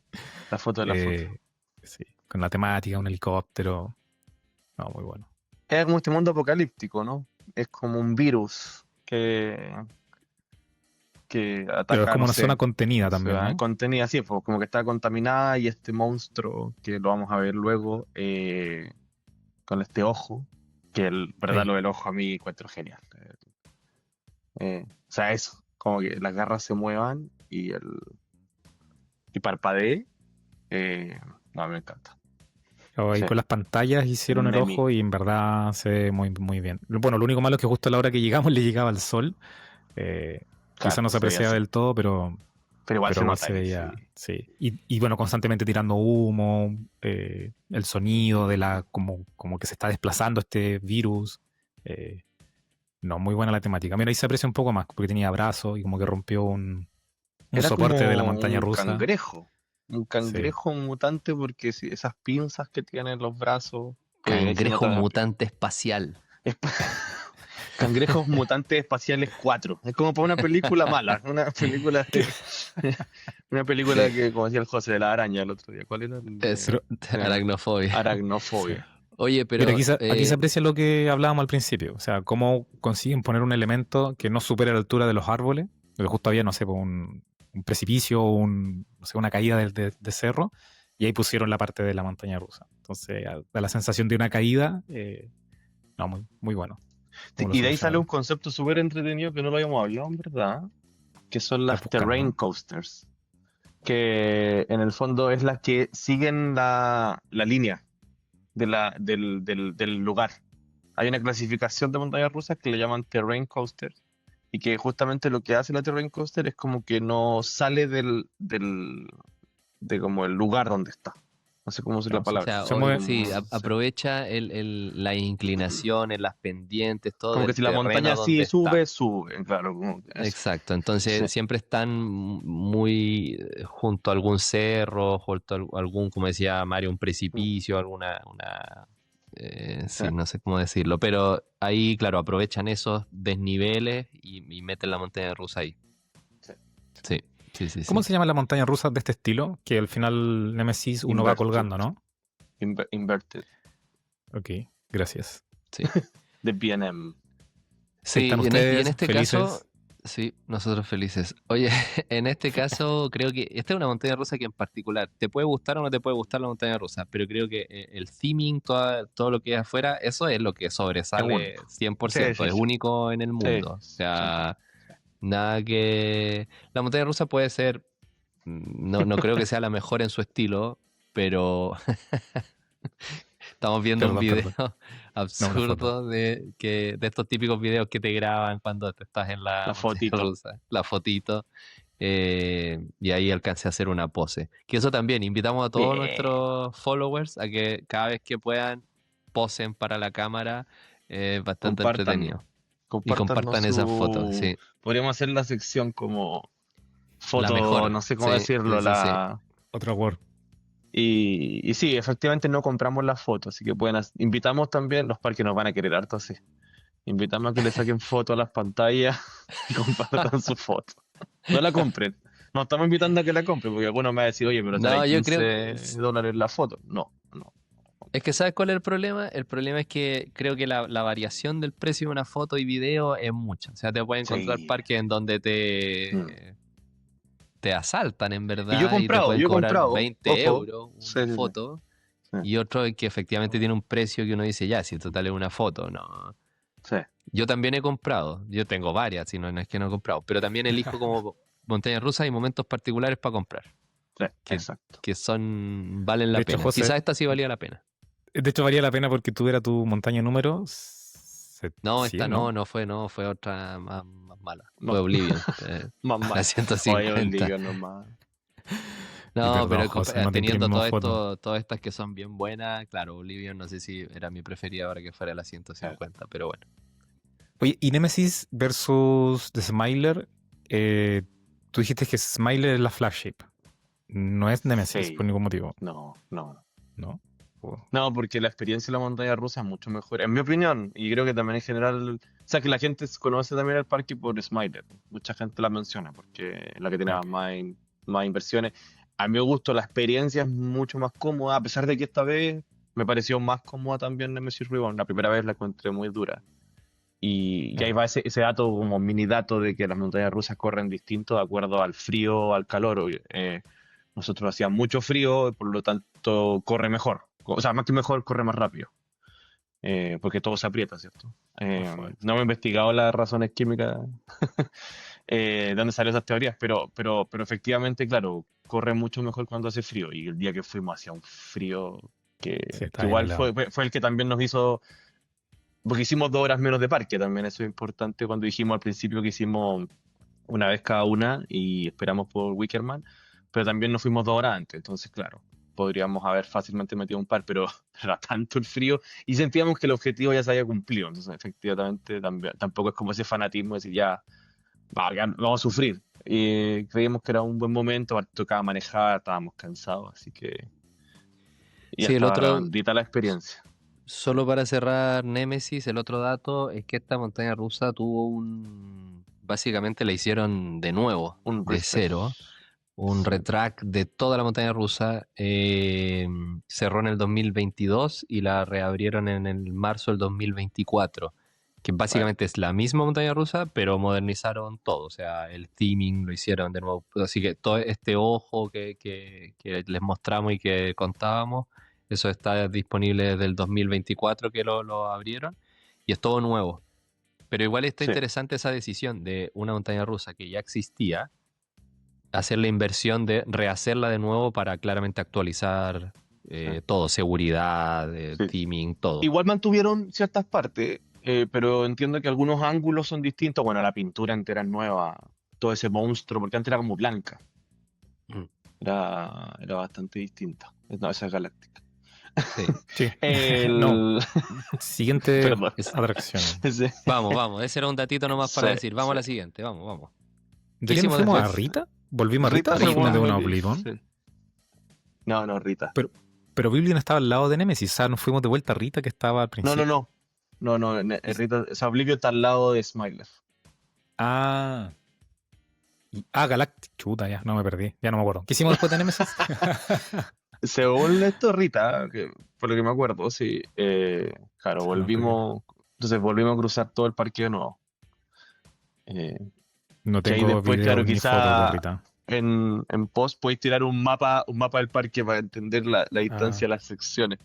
La foto de la foto. Sí, con la temática, un helicóptero. No, muy bueno. Es como este mundo apocalíptico, ¿no? Es como un virus que Pero es ataca, como no una sé, zona contenida también, ¿no? contenida así, pues, como que está contaminada y este monstruo, que lo vamos a ver luego, con este ojo, que el verdad Ahí. lo del ojo a mí encuentro genial. O sea, eso, como que las garras se muevan y parpadee. No, me encanta. Ahí Sí, con las pantallas hicieron el Nemi. ojo y en verdad se ve muy, muy bien. Bueno, lo único malo es que justo a la hora que llegamos le llegaba el sol. Quizá Claro, no se se veía apreciaba así. del todo, pero Pero igual se igual nota se ahí, sí. veía, sí. Y bueno, constantemente tirando humo, el sonido de como que se está desplazando este virus. eh, no, muy buena la temática. Mira, ahí se aprecia un poco más, porque tenía brazos y como que rompió un Era soporte de la como montaña rusa. un Sí. cangrejo mutante, porque sí, esas pinzas que tiene en los brazos, ahí se Cangrejo nota. mutante espacial. Es- Cangrejos Mutantes Espaciales 4. Es como para una película mala, una película Sí. que, como decía el José, de la araña el otro día. ¿Cuál era? El Eso, de aracnofobia. Aracnofobia. Oye, Mira, pero aquí se aprecia lo que hablábamos al principio. O sea, cómo consiguen poner un elemento que no supere la altura de los árboles. Porque justo había, no sé, pues, un precipicio o no sé, una caída de cerro. Y ahí pusieron la parte de la montaña rusa. Entonces, da la sensación de una caída. No, muy, muy bueno. Cómo lo Y de ahí sale un solucionaron. concepto súper entretenido que no lo habíamos hablado, en verdad, que son Está las terrain buscando. coasters, que en el fondo es las que siguen la línea del lugar. Hay una clasificación de montañas rusas que le llaman terrain coasters y que justamente lo que hace la terrain coaster es como que no sale de como el lugar donde está. No sé cómo decir la Claro, O palabra. sea, se mueve. sí, Como, aprovecha las inclinaciones, las pendientes, todo como que del si la terreno montaña donde sí está. sube, sube, claro, como que eso. Exacto, Sí, entonces siempre están muy junto a algún cerro, junto a algún, como decía Mario, un precipicio, sí, sí, no sé cómo decirlo, pero ahí, claro, aprovechan esos desniveles y meten la montaña rusa ahí. sí. Sí, sí, sí, ¿Cómo sí. se llama la montaña rusa de este estilo? Que al final Nemesis uno va Inverted. colgando, ¿no? Inverted. Ok, gracias. Sí. De B&M. Sí, ¿Están y en ustedes este caso, felices? sí, nosotros felices. Oye, en este caso creo que esta es una montaña rusa que en particular te puede gustar o no te puede gustar la montaña rusa, pero creo que el theming, todo lo que es afuera, eso es lo que Es sobresale único. Sí, 100%, sí, es sí. único en el Sí, mundo. O 100%. sea, nada que... La montaña rusa puede ser, no creo que sea la mejor en su estilo, pero estamos viendo un Perdón, video perdón. No, una foto. absurdo de estos típicos videos que te graban cuando te estás en la La montaña fotito. rusa, la fotito, y ahí alcancé a hacer una pose. Que eso también, invitamos a todos Bien. nuestros followers a que cada vez que puedan posen para la cámara, bastante Compartan. entretenido. Y Compártanos compartan esas fotos, su. sí. Podríamos hacer la sección como La foto, mejor, no sé cómo sí, sí, decirlo, sí, sí. Otra Word. y sí, efectivamente no compramos las fotos, así que invitamos también, los parques nos van a querer harto, sí. Invitamos a que le saquen fotos a las pantallas y compartan su foto. No la compren. No estamos invitando a que la compren, porque algunos me va a decir, oye, pero No, trae yo creo $15 la foto. No, no. es que ¿sabes cuál es el problema? El problema es que creo que la variación del precio de una foto y video es mucha. O sea, te puedes encontrar Sí. parques en donde Mm. te asaltan en Y yo he verdad y te comprado, pueden yo he cobrar comprado. 20 Ojo. euros Sí, una sí, sí. foto Sí, y otro que efectivamente tiene un precio que uno dice, ya, si total es una foto, no. sí, Yo también he comprado, yo tengo varias, si no, no es que no he comprado, pero también elijo como montañas rusas y momentos particulares para comprar, sí, que, exacto. que son, valen De la hecho, pena. José, Quizás esta sí valía la pena. de hecho valía la pena porque tú era tu montaña número No, esta 100, ¿no? no, fue otra más mala, fue No, Oblivion, más la mal. Oye, 150. Olivia, nomás. Y No, perdón, pero José, no te teniendo imprimimos todo fotos. esto, todas estas que son bien buenas, claro, Oblivion no sé si era mi preferida ahora que fuera la 150, pero bueno. Oye, y Nemesis versus The Smiler, tú dijiste que Smiler es la flagship. No es Nemesis por Sí, ningún motivo, no, no. ¿no? No, porque la experiencia de la montaña rusa es mucho mejor, en mi opinión, y creo que también en general, o sea, que la gente conoce también el parque por Smiler, mucha gente la menciona porque es la que tiene Ok. más inversiones. A mi gusto, la experiencia es mucho más cómoda, a pesar de que esta vez me pareció más cómoda también Nemesis Reborn, la primera vez la encontré muy dura. Y ahí Claro. va ese dato, como mini dato de que las montañas rusas corren distinto de acuerdo al frío o al calor. Nosotros hacía mucho frío, por lo tanto corre mejor. O sea, más que mejor, corre más rápido. Porque todo se aprieta, ¿cierto? Más fuerte. No me he investigado las razones químicas de dónde salen esas teorías, pero efectivamente, claro, corre mucho mejor cuando hace frío. Y el día que fuimos hacía un frío Sí, que está bien igual helado. fue el que también nos hizo, porque hicimos 2 horas menos de parque también, eso es importante cuando dijimos al principio que hicimos una vez cada una y esperamos por Wickerman, pero también nos fuimos 2 horas antes, entonces claro, podríamos haber fácilmente metido un par, pero era tanto el frío y sentíamos que el objetivo ya se había cumplido, entonces efectivamente tampoco es como ese fanatismo de decir ya, ya vamos a sufrir. Y creíamos que era un buen momento, tocaba manejar, estábamos cansados, así que ya Sí, el estaba otro, redondita la experiencia. solo para cerrar Nemesis, el otro dato es que esta montaña rusa tuvo básicamente la hicieron de nuevo, Un de cero, refresh. un Sí. retrack de toda la montaña rusa. Cerró en el 2022 y la reabrieron en el marzo del 2024, que Bueno, básicamente es la misma montaña rusa, pero modernizaron todo, o sea, el theming lo hicieron de nuevo. Así que todo este ojo que les mostramos y que contábamos, eso está disponible desde el 2024 que lo abrieron y es todo nuevo. Pero igual está sí. interesante esa decisión de una montaña rusa que ya existía, hacer la inversión de rehacerla de nuevo para claramente actualizar Sí. todo, seguridad, Sí. theming, todo. Igual mantuvieron ciertas partes, pero entiendo que algunos ángulos son distintos. Bueno, la pintura entera es nueva, todo ese monstruo, porque antes era como blanca, Mm. era bastante distinta. No, esa es galáctica. Sí. Sí. No. El... Siguiente Perdón. Es- atracción. Ese- Vamos, ese era un datito nomás Sí, para decir. Vamos sí. a la siguiente, vamos. ¿De ¿Qué qué nos hicimos fuimos a después? Rita? ¿Volvimos a Rita Rita o nos se fuimos de una Rita. vuelve. Oblivion? Sí. No, no, Rita. Pero Oblivion estaba al lado de Nemesis, o sea, nos fuimos de vuelta a Rita que estaba al No, no, principio. no. No, no, Es- Rita, o sea, Oblivion está al lado de Smiler. Ah, Galactic, chuta, ya, no me perdí, ya no me acuerdo. ¿Qué hicimos después de Nemesis? Según esto, Rita, que por lo que me acuerdo, sí. Claro, Sí, no, creo que volvimos a cruzar todo el parque de nuevo. Eh, no que ahí tengo después, claro, videos ni fotos de quizá Rita. en post podéis tirar un mapa del parque para entender la Ah, distancia de las secciones.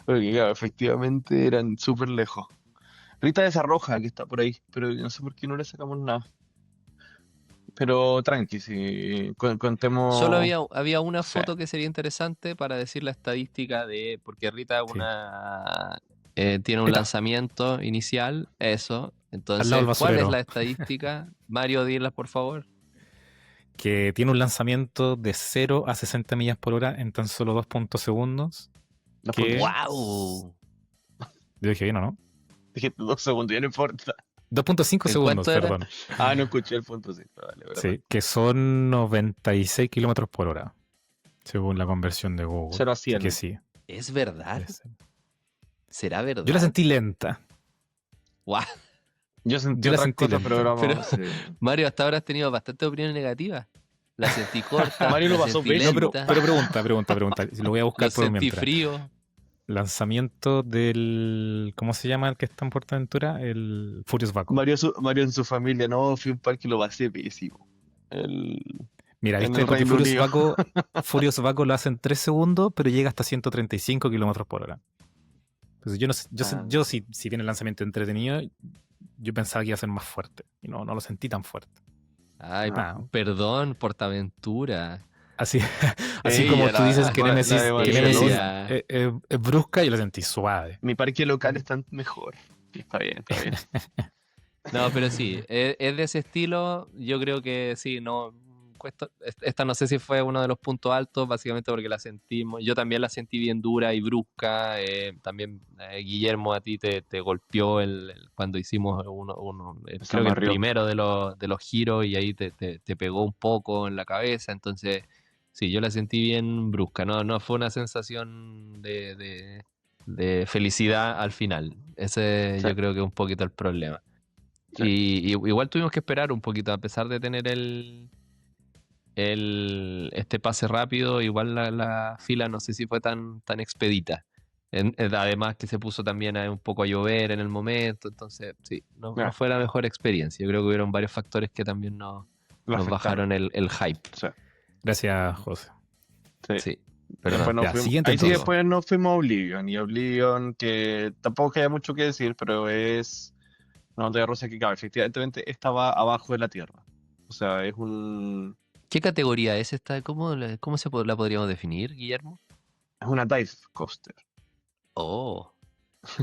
Porque claro, efectivamente eran súper lejos. Rita es esa roja que está por ahí, pero yo no sé por qué no le sacamos nada. Pero tranqui, si Solo contemos. había una Sí, foto que sería interesante para decir la estadística de, porque Rita sí. tiene un Ahí está, lanzamiento inicial, eso. al lado del Entonces, ¿cuál es la basurero, estadística? Mario, dilas por favor. que tiene un lanzamiento de 0 a 60 millas por hora en tan solo 2.segundos, que 2.5. ¡Wow! yo dije bien, ¿o no? Dije 2 segundos, ya no importa. 2.5 ¿En segundos, cuánto era? perdón. Ah, no escuché el punto, sí. Vale, verdad. Sí, que son 96 kilómetros por hora, según la conversión de Google. 0 a Así que 100. sí. ¿Es verdad? es- ¿Será Yo la verdad? sentí lenta. Guau. Yo sentí Yo la otras sentí cosas, lenta. pero vamos, Pero- sí. Mario, hasta ahora has tenido bastantes opiniones negativas. La sentí corta, Mario lo la pasó sentí pésimo. No, lenta, pero pregunta. Lo voy a lo buscar por sentí mientras. frío. Lanzamiento del. ¿Cómo se llama el que está en PortAventura? El Furious Baco. Mario en su familia, no, fui a un parque y lo pasé pésimo. El, Mira, en viste, el porque Reino Unido. Furious Baco lo hace en 3 segundos, pero llega hasta 135 kilómetros por hora. Entonces yo no sé, yo si bien el lanzamiento entretenido, yo pensaba que iba a ser más fuerte. Y no lo sentí tan fuerte. Ay, Ah, perdón, Portaventura. así, así como Ella, tú dices que la de Nemesis Barcelona. es brusca, yo la sentí suave. Mi parque local está mejor. Está bien, está bien. No, pero sí, es de ese estilo. Yo creo que sí, no. Esta no sé si fue uno de los puntos altos, básicamente porque la sentimos. Yo también la sentí bien dura y brusca. También Guillermo, a ti te golpeó cuando hicimos creo que el amarrió. primero de los giros y ahí te pegó un poco en la cabeza. Entonces, sí, yo la sentí bien brusca. No fue una sensación de felicidad al final. Ese Sí. yo creo que es un poquito el problema. Sí. Y igual tuvimos que esperar un poquito, a pesar de tener este pase rápido, igual la fila no sé si fue tan expedita. Además que se puso también un poco a llover en el momento, entonces sí, no Ya, fue la mejor experiencia. Yo creo que hubieron varios factores que también lo nos afectaron. bajaron el hype. Sí, Gracias, José. sí. Sí, pero Después no. nos Ya, fuimos, siguiente ahí sí entonces. después nos fuimos a Oblivion. Y Oblivion, que tampoco queda mucho que decir, pero es una montaña rusa que, claro, efectivamente estaba abajo de la Tierra. O sea, es ¿Qué categoría es esta? ¿Cómo la podríamos definir, Guillermo? una dive coaster. Oh,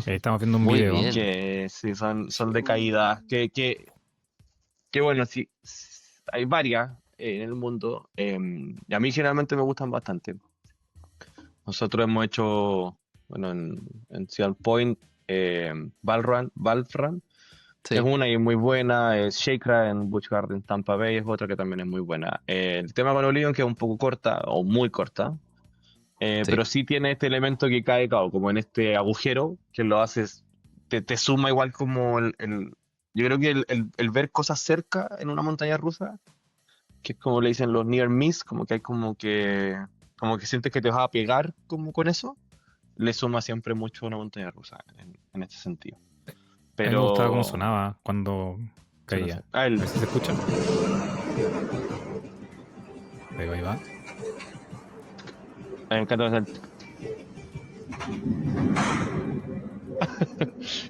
Ahí estamos viendo un muy video. bien. Que sí, son de caídas. Que bueno, sí, hay varias en el mundo. Y a mí generalmente me gustan bastante. Nosotros hemos hecho, bueno, en Cedar Point, Valfran, es Sí, una y es muy buena. Shakra en Busch Gardens, Tampa Bay es otra que también es muy buena. El tema con Olivion, que es un poco corta o muy corta, sí. pero sí tiene este elemento que cae, claro, como en este agujero, que lo haces, te suma igual como yo creo que el ver cosas cerca en una montaña rusa, que es como le dicen los near miss, como que hay como que sientes que te vas a pegar como con eso, le suma siempre mucho a una montaña rusa en este sentido. A mí me gustaba cómo Pero sonaba cuando sí, no caía. sé. A ver si se escucha. Ahí va. Me encanta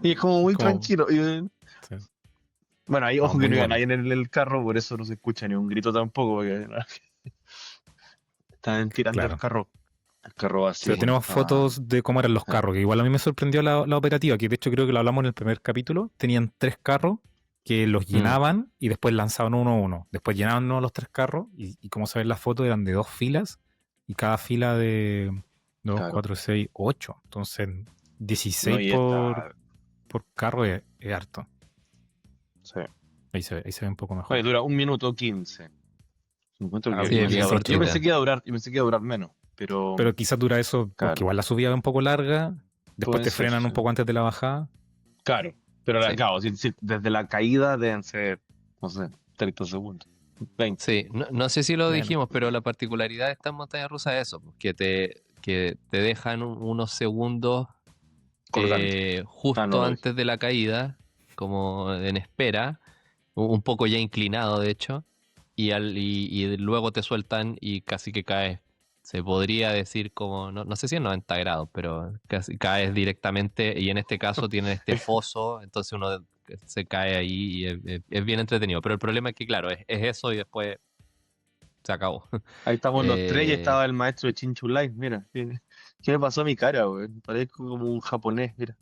y es como muy Como, tranquilo. sí, Bueno, ahí no, ojo que muy no iba bueno. nadie en el carro, por eso no se escucha ni un grito tampoco, porque están tirando Claro. el carro Pero así. tenemos fotos de cómo eran los carros, que igual a mí me sorprendió la operativa, que de hecho creo que lo hablamos en el primer capítulo. Tenían 3 carros que los llenaban y después lanzaban uno a uno. Después llenaban uno los 3 carros y como se ve en la foto eran de 2 filas y cada fila de 2, Claro. 4, 6, 8. Entonces No, 16 y por carro es harto. sí. Ahí se ve un poco mejor. Oye, dura 1 minuto 15. Encuentro que Ah, es Sí, es bien demasiado rápido. Yo cortita. pensé que iba a durar menos, pero Pero quizás dura eso porque claro, igual la subida es un poco larga, después puede te ser, frenan sí. un poco antes de la bajada. Claro, pero Sí. claro, desde la caída deben ser, no sé, 30 segundos, 20. Sí, no sé si lo Bueno, dijimos, pero la particularidad de estas montañas rusas es eso, pues, que te dejan unos segundos Colgando. justo No lo vi. antes de la caída, como en espera, un poco ya inclinado de hecho, y luego te sueltan y casi que caes. Se podría decir como, no sé si en 90 grados, pero casi caes directamente y en este caso tiene este foso, entonces uno se cae ahí y es bien entretenido. Pero el problema es que, claro, es eso y después se acabó. Ahí estamos los tres y Eh, estaba el maestro de Chinchulai. Mira, ¿qué me pasó a mi cara, güey? Parezco como un japonés, mira.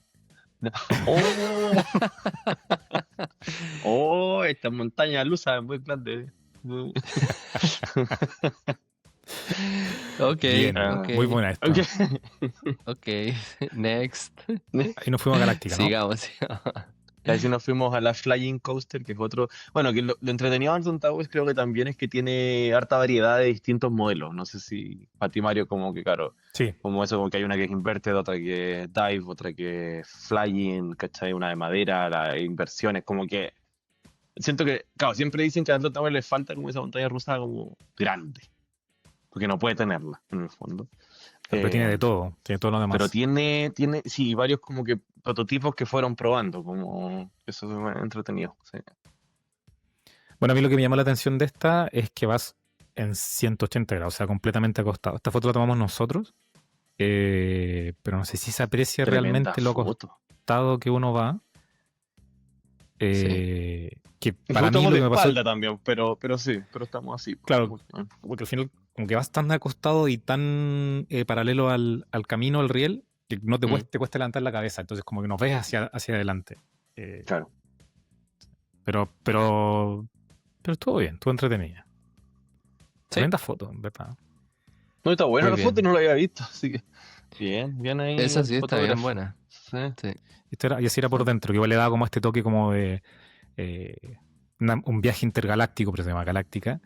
¡Oh! ¡Oh! Estas montañas lusas muy grandes. ok, bien, ok, muy buena esta. Ok. ok, next. Ahí nos fuimos a Galáctica, ¿no? Sigamos. Y así nos fuimos a la Flying Coaster, que es otro. Bueno, que lo entretenido de Anton Towers creo que también es que tiene harta variedad de distintos modelos. No sé si para ti, Mario, como que, claro, Sí, como eso, como que hay una que es inverted, otra que es dive, otra que es flying, ¿cachai? Una de madera, las inversiones, como que. Siento que, claro, siempre dicen que a Anton Towers le falta como esa montaña rusa como grande, porque no puede tenerla, en el fondo. pero tiene Eh, de todo, tiene todo lo pero demás. tiene, sí, varios como que prototipos que fueron probando, como eso es entretenido. Sí. Bueno, a mí lo que me llamó la atención de esta es que vas en 180 grados, o sea, completamente acostado. Esta foto la tomamos nosotros, pero no sé si se aprecia Tremenda realmente lo foto. acostado que uno va. Sí. Que Y para mí estamos lo de que me pasó, espalda también, pero sí, pero estamos así. claro, Muy bien. porque al final como que vas tan acostado y tan paralelo al camino, al riel, que no Mm, te cuesta levantar la cabeza, entonces como que nos ves hacia adelante. Eh, claro. pero, pero, pero estuvo bien, estuvo entretenida. Sí, Tremenda foto, en verdad. No, está buena muy la foto, bien. no la había visto, así que bien, bien ahí Esa el sí está bien fotógrafo. buena. Sí, Sí. Y así era por sí. dentro, que igual le daba como este toque como de un viaje intergaláctico, pero se llama Galáctica.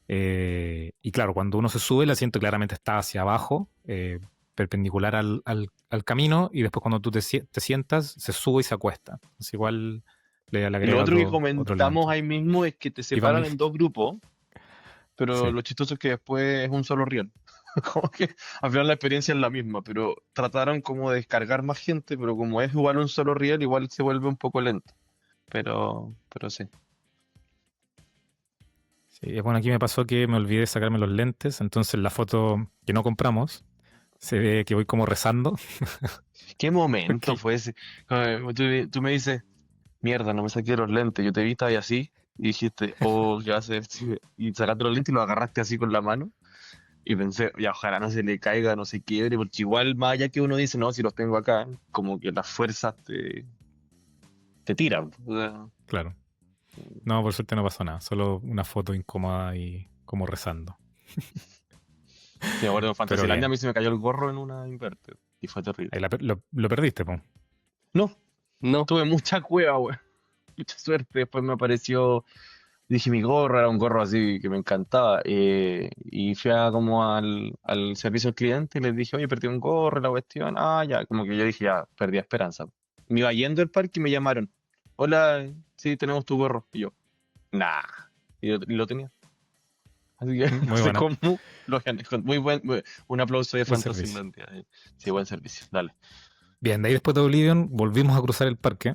Y claro, cuando uno se sube, el asiento claramente está hacia abajo, perpendicular al camino, y después cuando tú te sientas, se sube y se acuesta. Entonces igual le Y lo agrega otro que otro comentamos elemento. ahí mismo es que te Y van separan en dos grupos, pero sí, lo chistoso es que después es un solo riel. Como que al final la experiencia es la misma, pero trataron como de descargar más gente, pero como es igual un solo riel, igual se vuelve un poco lento. Pero sí. sí. Bueno, aquí me pasó que me olvidé sacarme los lentes, entonces la foto que no compramos se ve que voy como rezando. ¿Qué momento Porque, fue ese? Tú me dices, mierda, no me saqué los lentes. Yo te vi, estaba ahí así, y dijiste, oh, ¿qué va a hacer? Sí, y sacaste los lentes y los agarraste así con la mano. Y pensé, ya, ojalá no se le caiga, no se quiebre, porque igual, más allá que uno dice, no, si los tengo acá, como que las fuerzas te tiran. O sea, claro, no, por suerte no pasó nada, solo una foto incómoda y como rezando. sí, me acuerdo en Pero Fantasylandia a bien, mí se me cayó el gorro en una inverter, y fue terrible. ahí lo perdiste, po. No, No, tuve mucha cueva, güey. Mucha suerte. Después me apareció. Dije, mi gorro era un gorro así que me encantaba. Y fui al servicio al cliente y les dije, oye, perdí un gorro, la cuestión. Ah, ya, como que yo dije, ya, perdí esperanza. Me iba yendo al parque y me llamaron. Hola, sí, tenemos tu gorro. Y yo, nah. Y lo tenía. Así que no Muy sé buena, cómo lo gané. Un aplauso de buen servicio. Fantasylandia. Sí, buen servicio. Dale. Bien, de ahí después de Oblivion volvimos a cruzar el parque.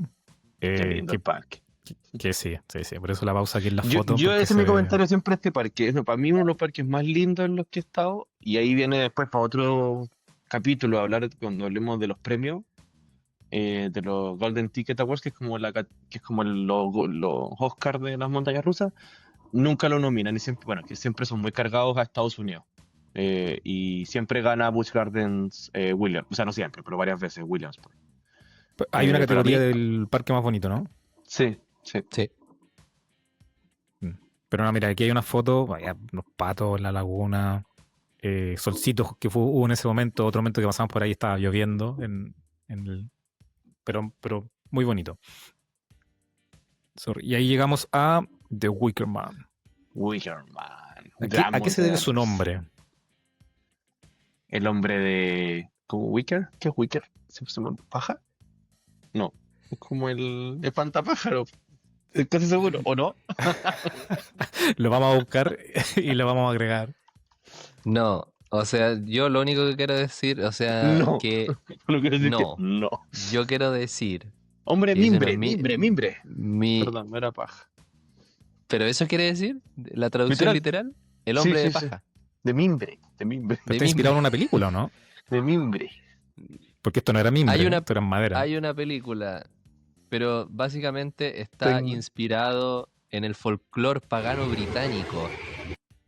Qué eh, lindo el que, parque. que sí, sí, sí. Por eso la pausa aquí en la Yo, foto, yo porque ese es se mi ve. comentario siempre a este parque. Para mí uno de los parques más lindos en los que he estado. Y ahí viene después para otro capítulo a hablar cuando hablemos de los premios, de los Golden Ticket Awards, que es como que es como los Oscars de las montañas rusas. Nunca lo nominan y siempre, bueno, que siempre son muy cargados a Estados Unidos. Y siempre gana Busch Gardens Williams. O sea, no siempre, pero varias veces Williamsport. Hay una Pero a categoría mí, del parque más bonito, ¿no? sí, sí. sí. Mm. Pero no, mira, aquí hay una foto, vaya, unos patos en la laguna, solcitos que hubo en ese momento, otro momento que pasamos por ahí estaba lloviendo, pero muy bonito. Sorry. Y ahí llegamos a The Wicker Man. Wickerman. ¿A Gran qué se debe montaña su rusa. nombre? El hombre de. ¿Como Wicker? ¿Qué es Wicker? ¿Se llama paja? No. Es como el espantapájaro. Estoy casi seguro. ¿O no? Lo vamos a buscar y lo vamos a agregar. No. O sea, yo lo único que quiero decir, o sea, No. que No quiero decir que no. no. Yo quiero decir Hombre, que ese no es mimbre. mi. Perdón, no era paja. ¿Pero eso quiere decir? ¿La traducción Literal. literal? El Sí, hombre de sí, sí. paja. De mimbre. De mimbre. Pero De está inspirado mimbre. en una película, ¿o no? De mimbre. Porque esto no era mimbre, Hay una, esto era madera. hay una película, pero básicamente está Tengo. inspirado en el folclore pagano británico,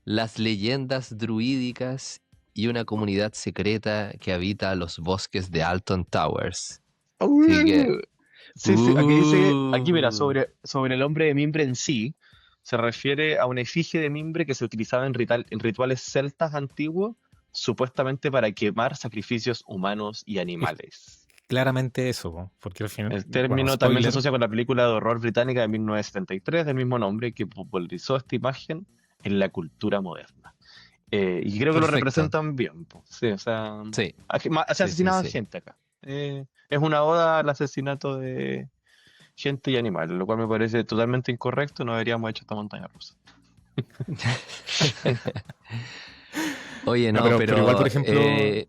las leyendas druídicas y una comunidad secreta que habita los bosques de Alton Towers. Así que, Sí, sí, aquí mira, uh, sobre el hombre de mimbre en sí, se refiere a una efigie de mimbre que se utilizaba en rituales celtas antiguos, supuestamente para quemar sacrificios humanos y animales. claramente eso, po, porque al final, El bueno, término también se spoiler, asocia con la película de horror británica de 1973 del mismo nombre que popularizó esta imagen en la cultura moderna. Y creo que lo Perfecto. representan bien, po. Sí, o sea, Sí, se sí, sí, asesinaban sí. gente acá. Es una oda al asesinato de gente y animales, lo cual me parece totalmente incorrecto. No deberíamos haber hecho esta montaña rusa. Oye, no, no, pero igual, por pero ejemplo, dale,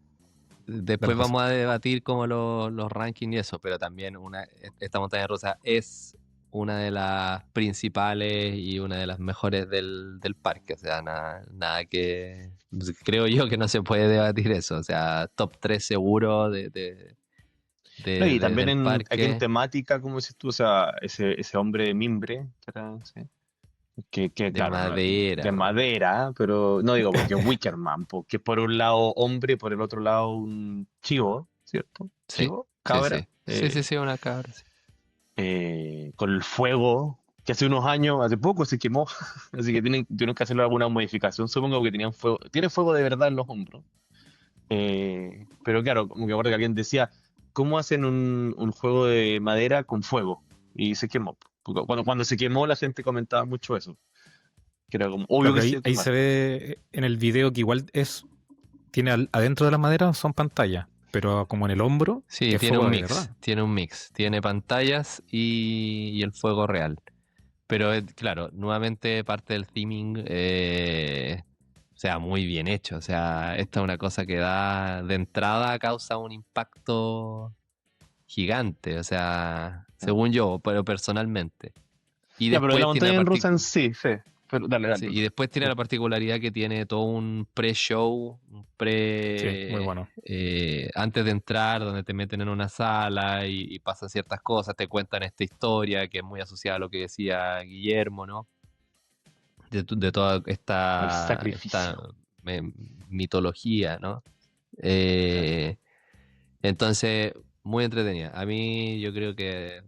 después José. vamos a debatir como los rankings y eso, pero también esta montaña rusa es una de las principales y una de las mejores del parque. O sea, nada que... Creo yo que no se puede debatir eso. O sea, top 3 seguro No, y también del aquí en parque temática, como dices tú, o sea, ese hombre de mimbre, que era, sí, que de claro, madera. de madera, pero no digo porque es Wickerman, porque es por un lado hombre y por el otro lado un chivo, ¿cierto? Sí, Chivo, sí, cabra, sí. Sí, sí, sí, una cabra. Sí. con el fuego, que hace unos años, hace poco se quemó, así que tienen que hacerle alguna modificación, supongo que tenían fuego, tiene fuego de verdad en los hombros. Pero claro, como que acuerdo que alguien decía, ¿cómo hacen un juego de madera con fuego? Y se quemó. Porque cuando se quemó la gente comentaba mucho eso, que era como, obvio Claro, que se iba a ahí quemar. se ve en el video que igual tiene adentro de la madera son pantallas, pero como en el hombro, Sí, es tiene fuego un de mix, verdad. tiene un mix. Tiene pantallas y el fuego real. Pero claro, nuevamente parte del theming, o sea, muy bien hecho. O sea, esta es una cosa que da de entrada causa un impacto gigante. O sea, ¿No? según yo, pero personalmente. Y Ya, pero de la después tiene montaña en rusa en sí, sí. Pero dale, sí, y perdón. después tiene la particularidad que tiene todo un pre-show, un Sí, muy pre... bueno. antes de entrar, donde te meten en una sala y pasan ciertas cosas, te cuentan esta historia que es muy asociada a lo que decía Guillermo, ¿no? De toda El esta sacrificio. eh, mitología, ¿no? Eh, entonces, muy entretenida. A mí yo creo que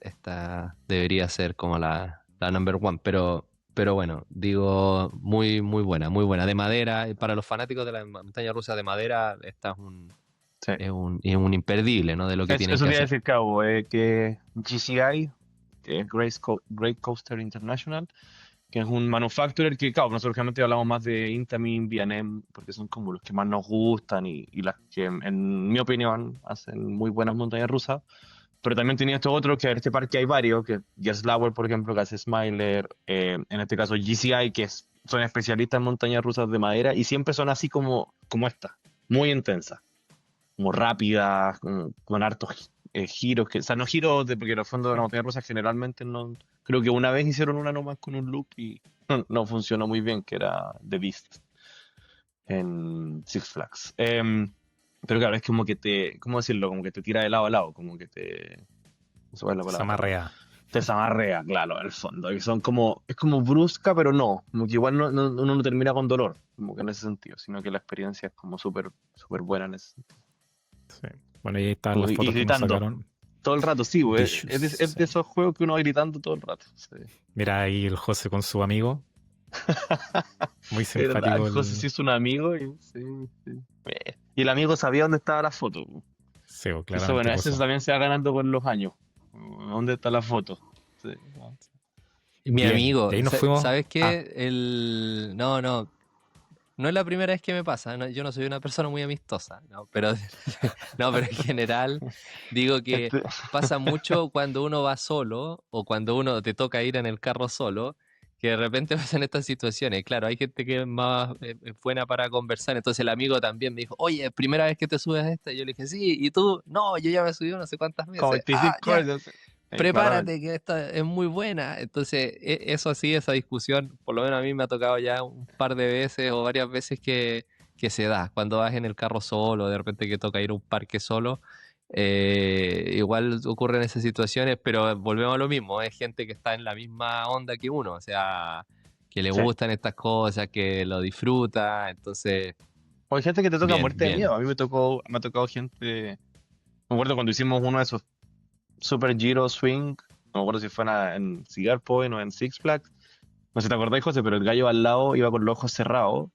esta debería ser como la number one, pero bueno, digo, muy, muy buena, muy buena. De madera, y para los fanáticos de la montaña rusa de madera, esta Sí. es un imperdible, ¿no? De lo que tienen Eso que te iba a hacer. decir, Cabo, que GCI, que es Great Coaster International, que es un manufacturer que, claro, nosotros realmente hablamos más de Intamin, B&M, porque son como los que más nos gustan y las que, en mi opinión, hacen muy buenas montañas rusas. Pero también tenía estos otros, que en este parque hay varios, que Jess Lauer, por ejemplo, que hace Smiler, en este caso GCI, son especialistas en montañas rusas de madera y siempre son así como esta, muy intensas, como rápidas, con hartos giros, o sea, no giros, porque en el fondo de la montaña rusa generalmente no, creo que una vez hicieron una nomás con un loop y no funcionó muy bien, que era The Beast en Six Flags. Pero claro, es como que ¿cómo decirlo? Como que te tira de lado a lado, como que no sé cuál es la palabra, pero Samarrea. te zamarrea, claro, en el fondo. Y es como brusca, pero no, como que igual uno no termina con dolor, como que en ese sentido, sino que la experiencia es como súper, súper buena en ese sentido. Sí. Bueno, y ahí están Como, las y fotos que nos gritando sacaron. todo el rato, sí, güey, Vicious. es Sí. de esos juegos que uno va gritando todo el rato. Sí. Mira ahí el José con su amigo. Muy Es verdad, el simpático José se hizo un amigo y, sí, sí. Y el amigo sabía dónde estaba la foto. Seo, Eso, bueno, claramente eso posó. también se va ganando con los años. ¿Dónde está la foto? Sí. Mi Bien, y amigo, ahí nos fuimos. ¿sabes Ah, qué? No es la primera vez que me pasa. Yo no soy una persona muy amistosa, ¿no? Pero, no, pero en general digo que Este, pasa mucho cuando uno va solo o cuando uno te toca ir en el carro solo, que de repente pasan estas situaciones. Claro, hay gente que es más buena para conversar, entonces el amigo también me dijo, oye, ¿primera vez que te subes a esta? Y yo le dije, sí, ¿y tú? No, yo ya me subí no sé cuántas como veces. Ah, 25 ya, años. prepárate Claramente. que esta es muy buena. Entonces, eso así, esa discusión, por lo menos a mí me ha tocado ya un par de veces o varias veces que se da. Cuando vas en el carro solo, de repente que toca ir a un parque solo, igual ocurren esas situaciones, pero volvemos a lo mismo, es gente que está en la misma onda que uno, o sea, que le Sí. gustan estas cosas, que lo disfruta, entonces, O hay gente que te toca bien, muerte de miedo. bien. A mí me ha tocado gente. Me acuerdo cuando hicimos uno de esos Super Giro Swing. No me acuerdo si fue en Cigar Point o en Six Flags. No sé si te acordáis, José, pero el gallo al lado iba con los ojos cerrados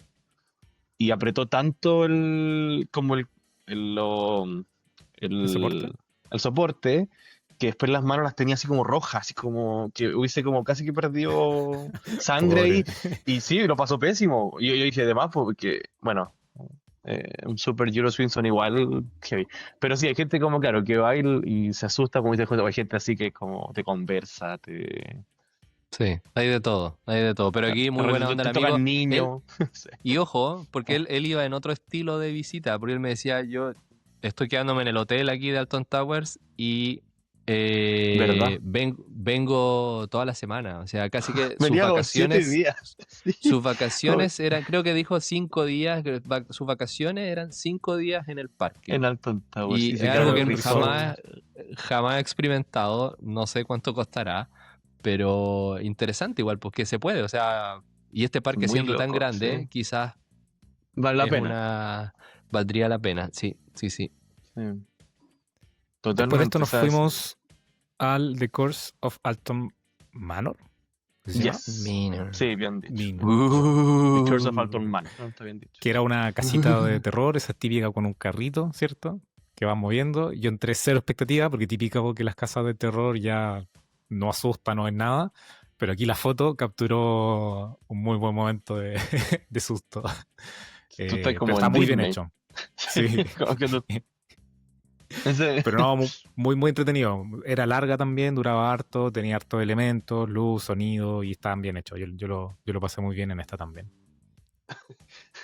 y apretó tanto el, como el, lo- ¿El soporte? el soporte, que después las manos las tenía así como rojas, así como que hubiese como casi que perdido sangre Pobre. ahí. Y sí, lo pasó pésimo. Y yo dije, además, porque, bueno, un Super Euro Swing son igual heavy. Pero sí, hay gente como, claro, que va y se asusta, como dice José, hay gente así que como te conversa, Sí, hay de todo, hay de todo. Pero aquí muy buena onda el te tocan amigo. Él, niños. Sí. y ojo, porque él iba en otro estilo de visita, porque él me decía, yo estoy quedándome en el hotel aquí de Alton Towers y ¿Verdad? vengo toda la semana. O sea, casi que Venía como 7 días. Sí. sus vacaciones eran, creo que dijo 5 días, que sus vacaciones eran 5 días en el parque. En Alton Towers. Y Y es se algo quedó en que el un él resort. resort. jamás he experimentado, no sé cuánto costará, pero interesante igual, porque se puede, o sea, y este parque Muy siendo tan loco, grande, sí. quizás Vale la es pena. valdría la pena, sí, sí, sí. Sí. Después de esto Totalmente. O nos sea, fuimos al The Course of Alton Manor, ¿qué se llama? yes. Mira. Sí, bien dicho. Minor. The Curse of Alton Manor. No, está bien dicho. Que era una casita de terror, esa típica con un carrito, ¿cierto? Que van moviendo. Yo entré cero expectativa, porque típico que las casas de terror ya no asustan, no es nada. Pero aquí la foto capturó un muy buen momento de, de susto. Tú estás Pero como está en muy bien Disney. hecho. Sí, Sí. como que ese- Pero no, muy, muy entretenido. Era larga también, duraba harto, tenía hartos elementos, luz, sonido, y estaban bien hechos. Yo lo pasé muy bien en esta también.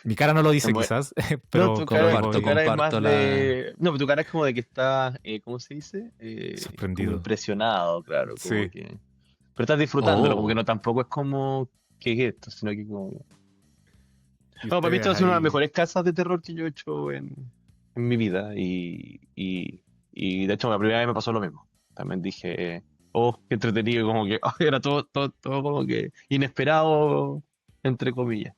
Mi cara no lo es dice muy- quizás, No, pero como lo digo, tu cara es más Comparto la... de... No, pero tu cara es como de que estás, ¿cómo se dice? Como sorprendido. impresionado, claro, como Sí. que... Pero estás disfrutándolo, como que Oh, no tampoco es como... ¿Qué es esto? Sino que como... Y No, para mí ustedes esta es una de las ahí mejores casas de terror que yo he hecho en mi vida. Y de hecho, la primera vez me pasó lo mismo. También dije, oh, qué entretenido, como que era todo como que inesperado, entre comillas.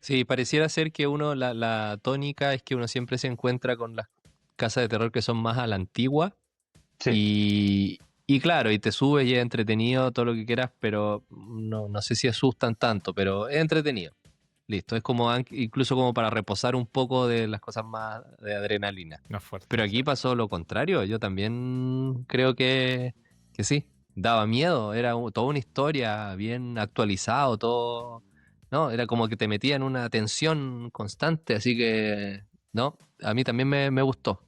sí, pareciera ser que uno, la tónica es que uno siempre se encuentra con las casas de terror que son más a la antigua Sí, y claro, y te subes y es entretenido, todo lo que quieras, pero no sé si asustan tanto, pero es entretenido. Listo, es como incluso como para reposar un poco de las cosas más de adrenalina. no es fuerte. Pero aquí pasó lo contrario, yo también creo que sí, daba miedo, era toda una historia bien actualizado, todo, ¿no? Era como que te metía en una tensión constante, así que, ¿no? A mí también me gustó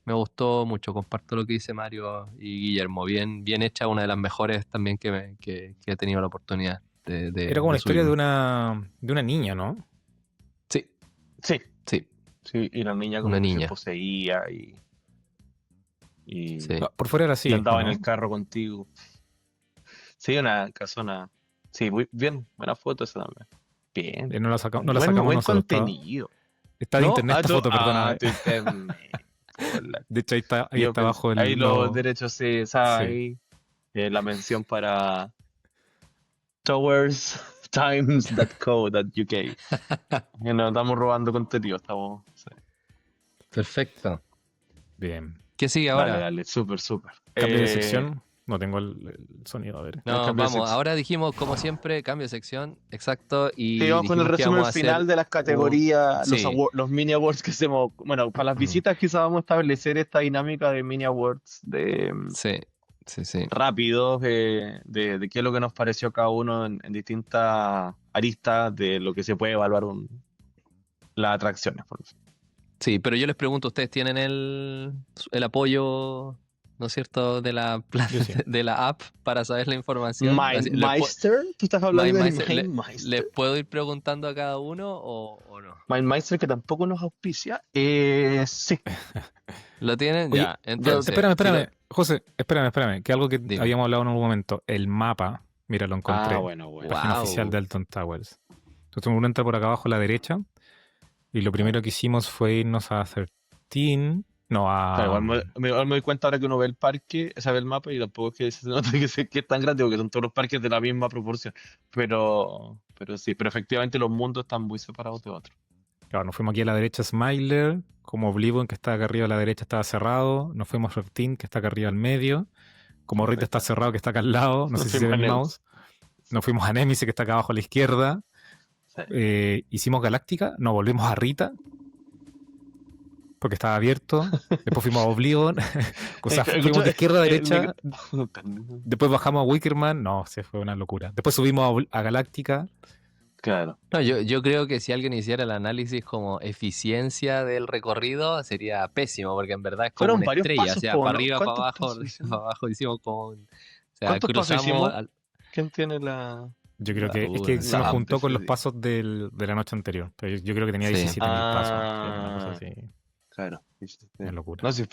mucho, comparto lo que dice Mario y Guillermo, bien hecha, una de las mejores también que he tenido la oportunidad Era como una de historia de subirme. una niña, ¿no? Sí, sí, sí, sí. Y la niña una como que se niña, poseía y, No, por fuera era y así, ¿o andaba en el no? carro contigo. Sí, una casona. Sí, muy bien, buena foto esa también. Bien. No la Buen, sacamos buen nosotros. contenido. Está de ¿No? internet esta foto, perdona. Tu internet. Hola. De hecho, ahí Yo está pensé, abajo ahí el los logo. derechos se saben, Sí. ahí la mención para towerstimes.co.uk. Que nos estamos robando contenido, estamos. Sí. perfecto. Bien. ¿Qué sigue Dale, ahora? dale, súper, súper. Cambio de sección. No tengo el sonido, a ver. El No, cambio de vamos, sexo. ahora dijimos, como siempre, cambio de sección, exacto, Sí, y vamos con el dijimos que resumen vamos a hacer final de las un... categorías, Sí, los mini awards que hacemos. Bueno, para las visitas quizás vamos a establecer esta dinámica de mini awards de sí, sí, sí. rápidos de qué es lo que nos pareció cada uno en distintas aristas de lo que se puede evaluar las atracciones. Por ejemplo. Sí, pero yo les pregunto, ¿ustedes tienen el apoyo, ¿no es cierto?, de Yo sí. de la app para saber la información? Así, Mindmeister, tú estás hablando de ¿les Mindmeister. puedo ir preguntando a cada uno o no? Mindmeister que tampoco nos auspicia. Sí, ¿Lo tienen? Oye, Ya, entonces, espérame. José, espérame. Que algo que dime. habíamos hablado en algún momento. El mapa. Mira, lo ah, encontré. bueno, bueno. Página oficial de Wow. Alton Towers. Entonces uno entra por acá abajo a la derecha. Y lo primero que hicimos fue irnos a 13. No, Claro, a. igual me doy cuenta ahora que uno ve el parque, sabe el mapa y tampoco es que se note que es tan grande porque son todos los parques de la misma proporción. Pero sí, pero efectivamente los mundos están muy separados de otros. Claro, nos fuimos aquí a la derecha Smiler. Como Oblivion, que está acá arriba a la derecha, estaba cerrado. Nos fuimos a 13, que está acá arriba al medio. Como Rita está Perfecto. cerrado, que está acá al lado. No Nos sé si se fuimos ve a mi Nemesis. mouse. Nos fuimos a Nemesis, que está acá abajo a la izquierda. Sí. Hicimos Galáctica. Nos volvimos a Rita. porque estaba abierto. Después fuimos a Oblivion. O sea, Escucha, fuimos de izquierda a derecha. me- Después bajamos a Wickerman. No, se fue una locura. Después subimos a Galáctica. Claro. No, yo creo que si alguien hiciera el análisis como eficiencia del recorrido sería pésimo, porque en verdad es como Fueron una varios estrella, o pasos, sea, po, para ¿no? arriba, para ¿Cuántos abajo, pasos arriba, hicimos? para abajo, hicimos como, o sea, ¿Cuántos pasos cruzamos, hicimos? ¿Quién tiene la, Yo creo la, que es que se nos la app de juntó con ese los día? pasos de la noche anterior. Pero yo creo que tenía sí, 17.000 pasos. Era una cosa Ah, así, claro. una locura. No sé,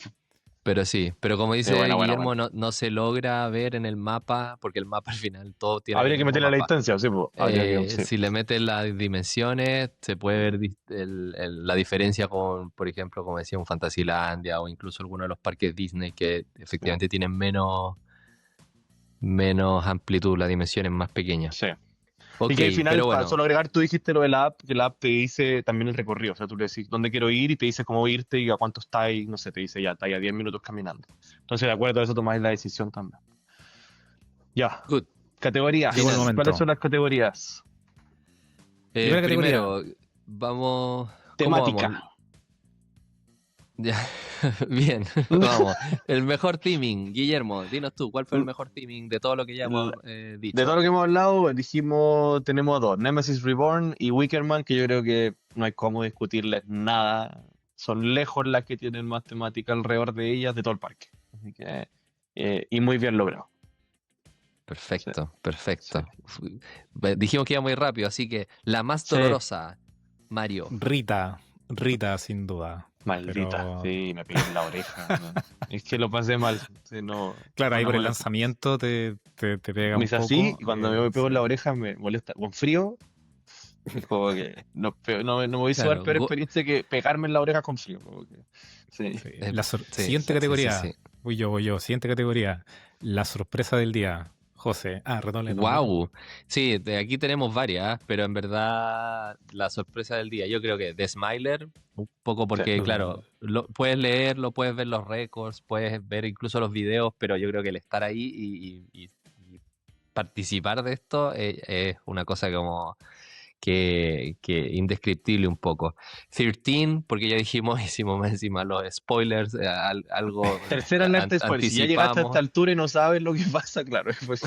pero sí, pero como dice buena, buena, Guillermo, buena. no se logra ver en el mapa, porque el mapa al final todo tiene el Habría que mismo meterle la mapa. distancia, sí, pues. Habría que, sí. Si le metes las dimensiones, se puede ver la diferencia con, por ejemplo, como decía, un Fantasylandia o incluso alguno de los parques Disney que efectivamente tienen menos amplitud, la dimensión es más pequeña. Sí. Ok, Y que al final, pero para bueno, solo agregar, tú dijiste lo de la app, que la app te dice también el recorrido. O sea, tú le decís dónde quiero ir y te dice cómo irte y a cuánto está ahí, no sé, te dice ya, está ahí a 10 minutos caminando. Entonces, de acuerdo a eso, tomáis la decisión también. Ya. good. Categorías. Llegó el Final. momento. ¿Cuáles son las categorías? Primera categoría. Primero, vamos. ¿Cómo Temática. vamos? Ya, bien, vamos. El mejor theming, Guillermo, dinos tú, ¿cuál fue el mejor theming de todo lo que ya hemos De dicho? todo lo que hemos hablado, dijimos, tenemos dos, Nemesis Reborn y Wickerman, que yo creo que no hay cómo discutirles nada. Son lejos las que tienen más temática alrededor de ellas de todo el parque. Así que, y muy bien logrado. Perfecto, perfecto. Sí. Dijimos que iba muy rápido, así que la más Sí. dolorosa, Mario. Rita, sin duda. Maldita, Pero- sí, me pegué en la oreja. ¿no? Es que lo pasé mal. Sí, no, Claro, ahí no por el molesta. lanzamiento te pega Me un hice poco. así y cuando me pego en sí. la oreja me molesta. Con frío, como que no me voy a Claro, dar peor experiencia que pegarme en la oreja con frío. Como que, sí. Sí. Eh, sí, Siguiente sí, categoría. sí, sí. Voy yo. Siguiente categoría. La sorpresa del día. José. Redoble de tambores. Wow. Sí, de aquí tenemos varias, pero en verdad la sorpresa del día, yo creo que The Smiler, un poco porque, Sí. claro, puedes leerlo, puedes ver los récords, puedes ver incluso los videos, pero yo creo que el estar ahí y participar de esto es una cosa como que indescriptible un poco. 13, porque ya dijimos, hicimos más encima los spoilers, algo Tercera alerta de spoiler. Si ya llegaste a anticipamos. esta altura y no sabes lo que pasa, claro. Pues,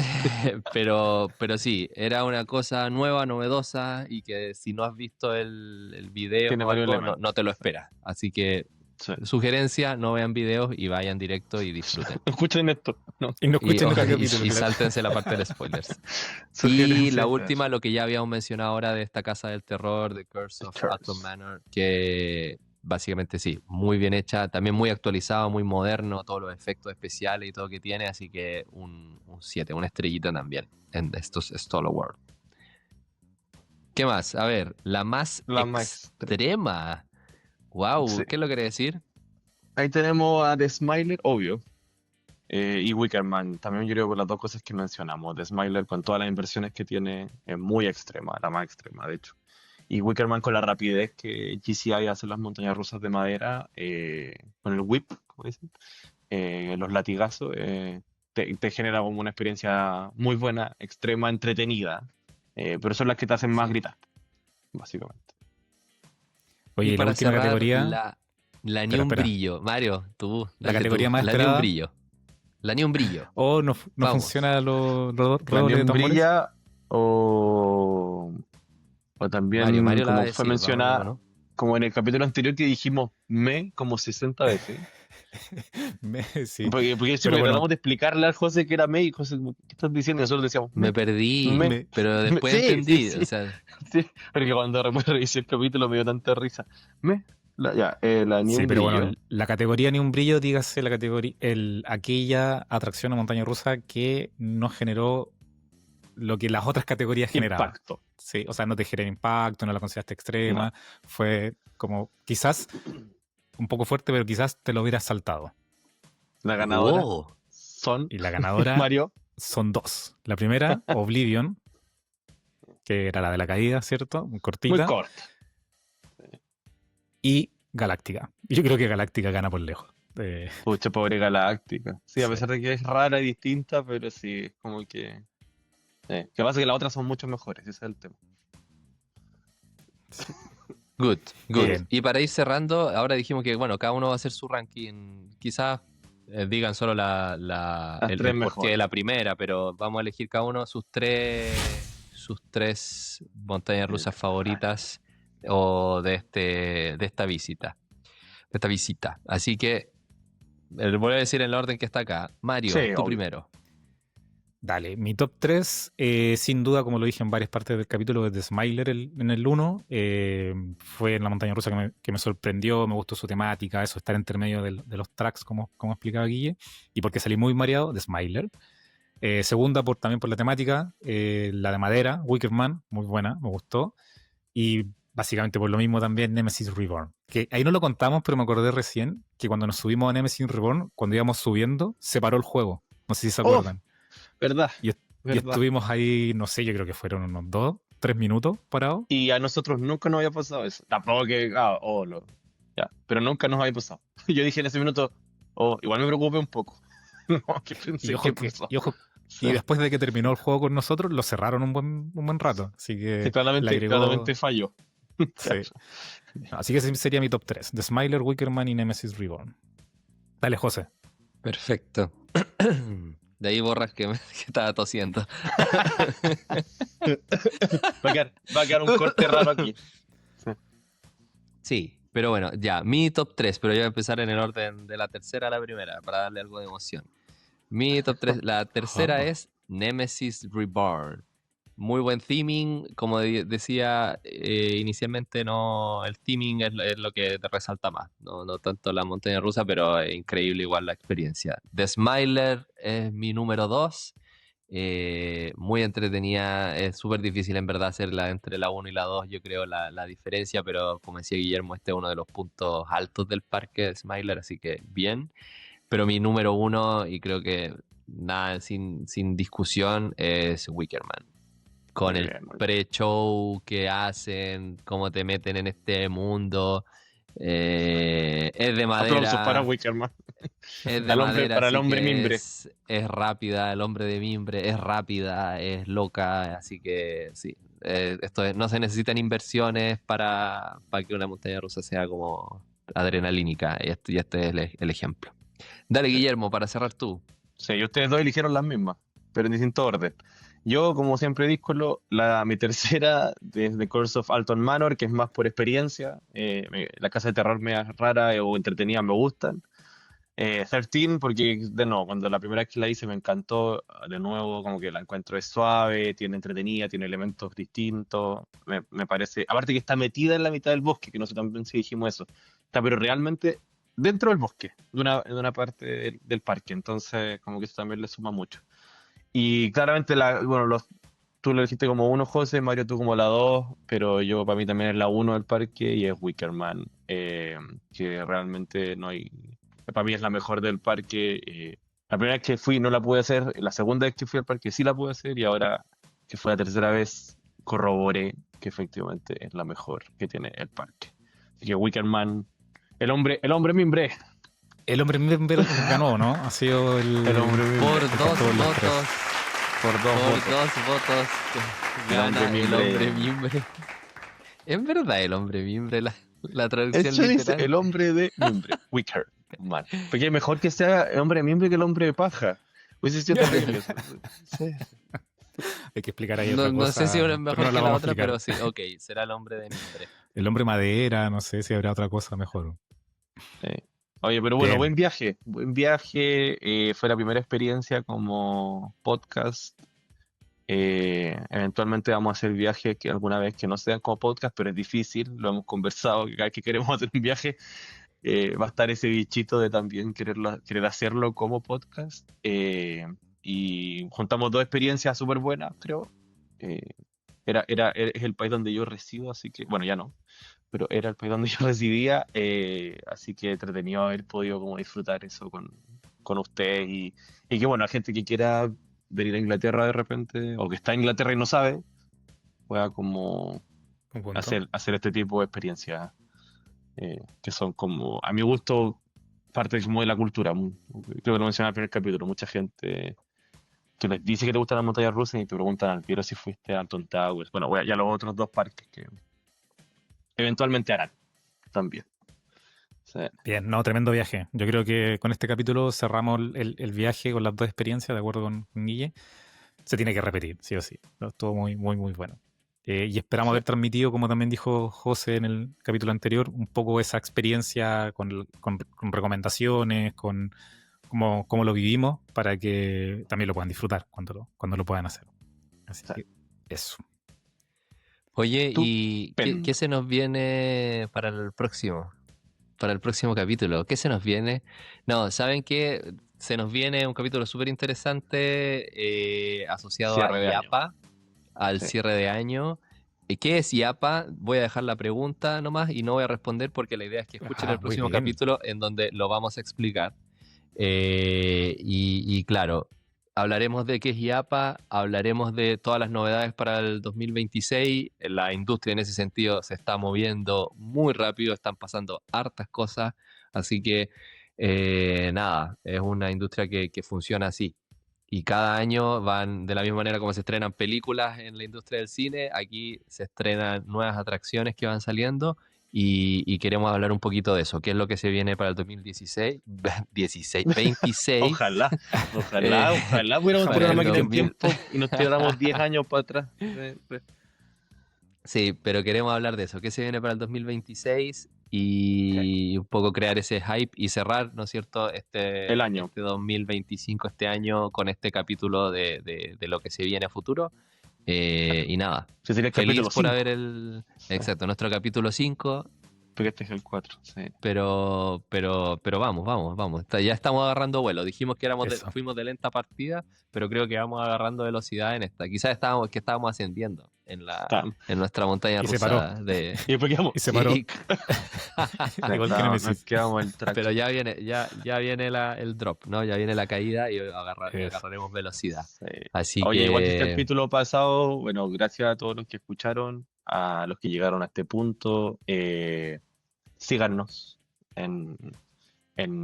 Pero sí, era una cosa nueva, novedosa y que si no has visto el video tiene o varios algo, elementos. no te lo esperas. Así que Sí. sugerencia, no vean videos y vayan directo y disfruten. Escuchen esto. No. Y no escuchen este y capítulo. claro. sáltense la parte de spoilers. Y Sugerencias, la claro. última, lo que ya habíamos mencionado ahora de esta casa del terror, The Curse of Curse. Ackland Manor, que básicamente sí, muy bien hecha, también muy actualizado, muy moderno, todos los efectos especiales y todo que tiene, así que un 7, una estrellita también en estos Stolo World. ¿Qué más? A ver, la más La más extrema. Wow, Sí. ¿qué es lo que quiere decir? Ahí tenemos a The Smiler, obvio. Y Wickerman, también yo creo que las dos cosas que mencionamos. The Smiler con todas las inversiones que tiene es muy extrema, la más extrema, de hecho. Y Wickerman con la rapidez que GCI hace en las montañas rusas de madera, con el whip, como dicen, los latigazos, te genera como una experiencia muy buena, extrema, entretenida. Pero son las que te hacen más gritar, básicamente. Oye, Y la para última cerrar, categoría. la ni Espera, un espera. brillo. Mario, tú. La dale categoría tú. más La ni un esperada. brillo. La ni un brillo. No Vamos. funciona los La redobles de Neon tambores. Brilla o también, Mario la va como a fue decir, vamos, mencionada, ¿no? como en el capítulo anterior que dijimos como 60 veces. Sí. Porque Pero bueno. tratamos de explicarle al José que era May, y José, ¿qué estás diciendo? Y nosotros decíamos, Me perdí, me- pero después sí, entendí. sí, O sea, sí. Porque cuando revisé el capítulo me dio tanta risa. La Ni Sí, un pero Brillo. bueno, la categoría ni un brillo, dígase la categoría, aquella atracción a montaña rusa que no generó lo que las otras categorías generaban. Impacto. Sí, o sea, no te genera impacto, no la consideraste extrema, fue como quizás un poco fuerte, pero quizás te lo hubieras saltado. La ganadora wow. son Y la ganadora Mario. son dos. La primera, Oblivion, que era la de la caída, ¿cierto? Muy Cortita. corta. Y Galáctica. Yo creo que Galáctica gana por lejos. Pucha, pobre Galáctica. Sí, a Sí. pesar de que es rara y distinta, pero sí, es como que. Que pasa que las otras son mucho mejores, ese es el tema. Good, good. Bien. Y para ir cerrando, ahora dijimos que, bueno, cada uno va a hacer su ranking. Quizás digan solo Las el tres porqué de mejores. la primera, pero vamos a elegir cada uno sus tres montañas rusas favoritas o de esta visita. De esta visita. Así que voy a decir en el orden que está acá. Mario, Sí, tú obvio. primero. Dale, mi top 3, sin duda, como lo dije en varias partes del capítulo, es de Smiler en el 1. Fue en la montaña rusa que me sorprendió, me gustó su temática, eso, estar entre medio de los tracks, como explicaba Guille, y porque salí muy mareado de Smiler. Segunda, también por la temática, la de madera, Wicker Man, muy buena, me gustó. Y básicamente por lo mismo también Nemesis Reborn. Que ahí no lo contamos, pero me acordé recién que cuando nos subimos a Nemesis Reborn, cuando íbamos subiendo, se paró el juego. No sé si se Oh, acuerdan. verdad, Y, y verdad. estuvimos ahí, no sé, yo creo que fueron unos 2, 3 minutos parados. Y a nosotros nunca nos había pasado eso. Tampoco que, ya, pero nunca nos había pasado. Yo dije en ese minuto, oh, igual me preocupé un poco. No, que Y pensé, ¿qué ojo, pasó? y Sí, después de que terminó el juego con nosotros, lo cerraron un buen rato. Así sí, que le claramente, agregó. claramente falló. Sí. Así que ese sería mi top 3. The Smiler, Wickerman y Nemesis Reborn. Dale, José. Perfecto. De ahí borras que estaba tosiendo. Va a quedar un corte raro aquí. Sí. Sí, pero bueno, ya, mi top 3, pero yo voy a empezar en el orden de la tercera a la primera, para darle algo de emoción. Mi top 3, la tercera Ajá. es Nemesis Reborn. Muy buen theming, como decía inicialmente, no, el theming es lo que te resalta más, no tanto la montaña rusa, pero es increíble igual la experiencia. The Smiler es mi número 2, muy entretenida, es súper difícil en verdad hacerla entre la 1 y la 2, yo creo la diferencia, pero como decía Guillermo, este es uno de los puntos altos del parque de Smiler, así que bien. Pero mi número 1, y creo que nada, sin discusión, es Wickerman. Con Muy el bien, muy bien. pre-show que hacen, cómo te meten en este mundo, es de Aplausos para madera. Wickerman. Es de madera, Para el así hombre que mimbre. es rápida. El hombre de mimbre es rápida, es loca. Así que sí, no se necesitan inversiones para que una montaña rusa sea como adrenalínica. Y este es el ejemplo. Dale, Sí. Guillermo, para cerrar tú. Sí, y ustedes dos eligieron las mismas, pero en distinto orden. Yo, como siempre disco, mi tercera es The Curse of Alton Manor, que es más por experiencia. La casa de terror me rara o entretenida me gustan. 13, porque de nuevo, cuando la primera vez que la hice me encantó, de nuevo, como que la encuentro es suave, tiene entretenida, tiene elementos distintos, me parece, aparte que está metida en la mitad del bosque, que no sé también si dijimos eso, está pero realmente dentro del bosque, de una parte del parque, entonces como que eso también le suma mucho. Y claramente, bueno, tú lo dijiste como uno, José, Mario tú como la dos, pero yo para mí también es la uno del parque y es Wickerman, que realmente no hay, para mí es la mejor del parque. La primera vez que fui no la pude hacer, la segunda vez que fui al parque sí la pude hacer y ahora que fue la tercera vez corroboré que efectivamente es la mejor que tiene el parque. Así que Wickerman, el hombre mimbre, El hombre ganó, ¿no? Ha sido el hombre Por mimbre, el dos factor de los tres. votos, por dos por votos, dos votos, el hombre gana el hombre mimbre. mimbre. ¿Es verdad el hombre mimbre la traducción Eso dice literal? el hombre de mimbre, Wicker Man. Porque mejor que sea el hombre de mimbre que el hombre de paja. Hubiese sido terrible eso. Sí. Hay que explicar ahí No, otra no sé si una cosa, es pero mejor no la que la vamos a otra, explicar. pero sí, ok, será el hombre de mimbre. El hombre madera, no sé si habrá otra cosa mejor. Sí. Oye, pero bueno, Bien. buen viaje. Buen viaje. Fue la primera experiencia como podcast. Eventualmente vamos a hacer viajes que alguna vez que no sean como podcast, pero es difícil. Lo hemos conversado, que cada vez que queremos hacer un viaje va a estar ese bichito de también querer hacerlo como podcast. Y juntamos dos experiencias súper buenas, creo. Eh, es el país donde yo resido, así que, bueno, ya no, pero era el país donde yo residía, así que entretenido haber podido como disfrutar eso con ustedes y que, bueno, la gente que quiera venir a Inglaterra de repente, o que está en Inglaterra y no sabe, pueda como Un punto. hacer este tipo de experiencias que son como, a mi gusto, parte como de la cultura. Creo que lo mencioné en el primer capítulo. Mucha gente que les dice que te gustan las montañas rusas y te preguntan al tiro si fuiste a Anton Towers. Bueno, ya los otros dos parques eventualmente harán también. Sí. Bien, no, tremendo viaje. Yo creo que con este capítulo cerramos el viaje con las dos experiencias, de acuerdo con Guille. Se tiene que repetir, sí o sí. Pero estuvo muy, muy, muy bueno. Y esperamos Sí. haber transmitido, como también dijo José en el capítulo anterior, un poco esa experiencia con recomendaciones, con cómo lo vivimos, para que también lo puedan disfrutar cuando lo puedan hacer. Así Sí. que eso. Oye, Tú, ¿y Pen. qué se nos viene para el próximo? Para el próximo capítulo. ¿Qué se nos viene? No, ¿saben qué? Se nos viene un capítulo súper interesante asociado a Cierre de año. IAPA, al Sí. cierre de año. ¿Qué es IAPA? Voy a dejar la pregunta nomás y no voy a responder porque la idea es que escuchen el Muy próximo bien. capítulo en donde lo vamos a explicar. Y claro, hablaremos de qué es IAPA, hablaremos de todas las novedades para el 2026. La industria en ese sentido se está moviendo muy rápido, están pasando hartas cosas, así que nada, es una industria que funciona así. Y cada año van, de la misma manera como se estrenan películas en la industria del cine, aquí se estrenan nuevas atracciones que van saliendo y queremos hablar un poquito de eso. ¿Qué es lo que se viene para el 2016? 26. Ojalá Eh, pudiéramos para tener una el máquina en 2000. tiempo y nos tiráramos 10 años para atrás. Sí, pero queremos hablar de eso. ¿Qué se viene para el 2026? Ok. Y un poco crear ese hype y cerrar, ¿no es cierto?, El año. este 2025, este año, con este capítulo de lo que se viene a futuro. Y nada, Ese sería el feliz capítulo por 5. haber el... Exacto, nuestro capítulo 5. Porque este es el 4. Sí. Pero vamos. Ya estamos agarrando vuelo. Dijimos que Eso. fuimos de lenta partida, pero creo que vamos agarrando velocidad en esta. Quizás estábamos ascendiendo en nuestra montaña Y se paró. rusa de... Y después quedamos. Y se paró. y- Igual que Nos Nemesis. quedamos en track. pero ya viene el drop, ¿no? Ya viene la caída y Eso. agarraremos velocidad. Sí. Así Oye, igual que el que capítulo pasado, bueno, gracias a todos los que escucharon, a los que llegaron a este punto. Síganos en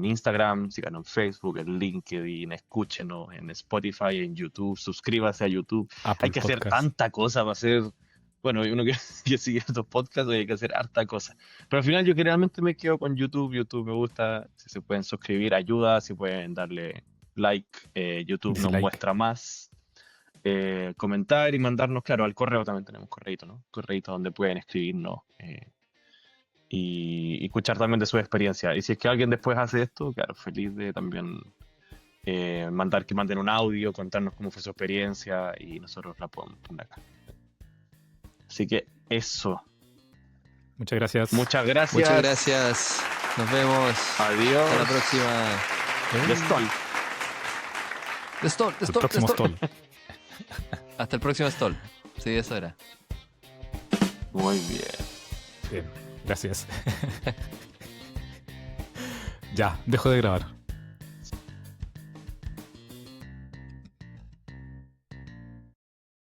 Instagram, síganos en Facebook, en LinkedIn, escúchenos en Spotify, en YouTube, suscríbase a YouTube. Apple Hay que hacer Podcast. tanta cosa para hacer. Bueno, uno que sigue estos podcasts, hay que hacer harta cosa. Pero al final yo generalmente me quedo con YouTube. YouTube me gusta. Si se pueden suscribir, ayuda. Si pueden darle like, YouTube nos Dislike. muestra más. Comentar y mandarnos, claro, al correo también tenemos correito, ¿no? Correito donde pueden escribirnos y escuchar también de su experiencia. Y si es que alguien después hace esto, claro, feliz de también que manden un audio, contarnos cómo fue su experiencia y nosotros la podemos poner acá. Así que eso. Muchas gracias. Muchas gracias. muchas gracias. Nos vemos. Adiós. Hasta la próxima. The Stall. The Stall, the El Stall, the próximo Stall. stall. Hasta el próximo stall. Sí, eso era. Muy bien. Bien, gracias. Ya, dejo de grabar.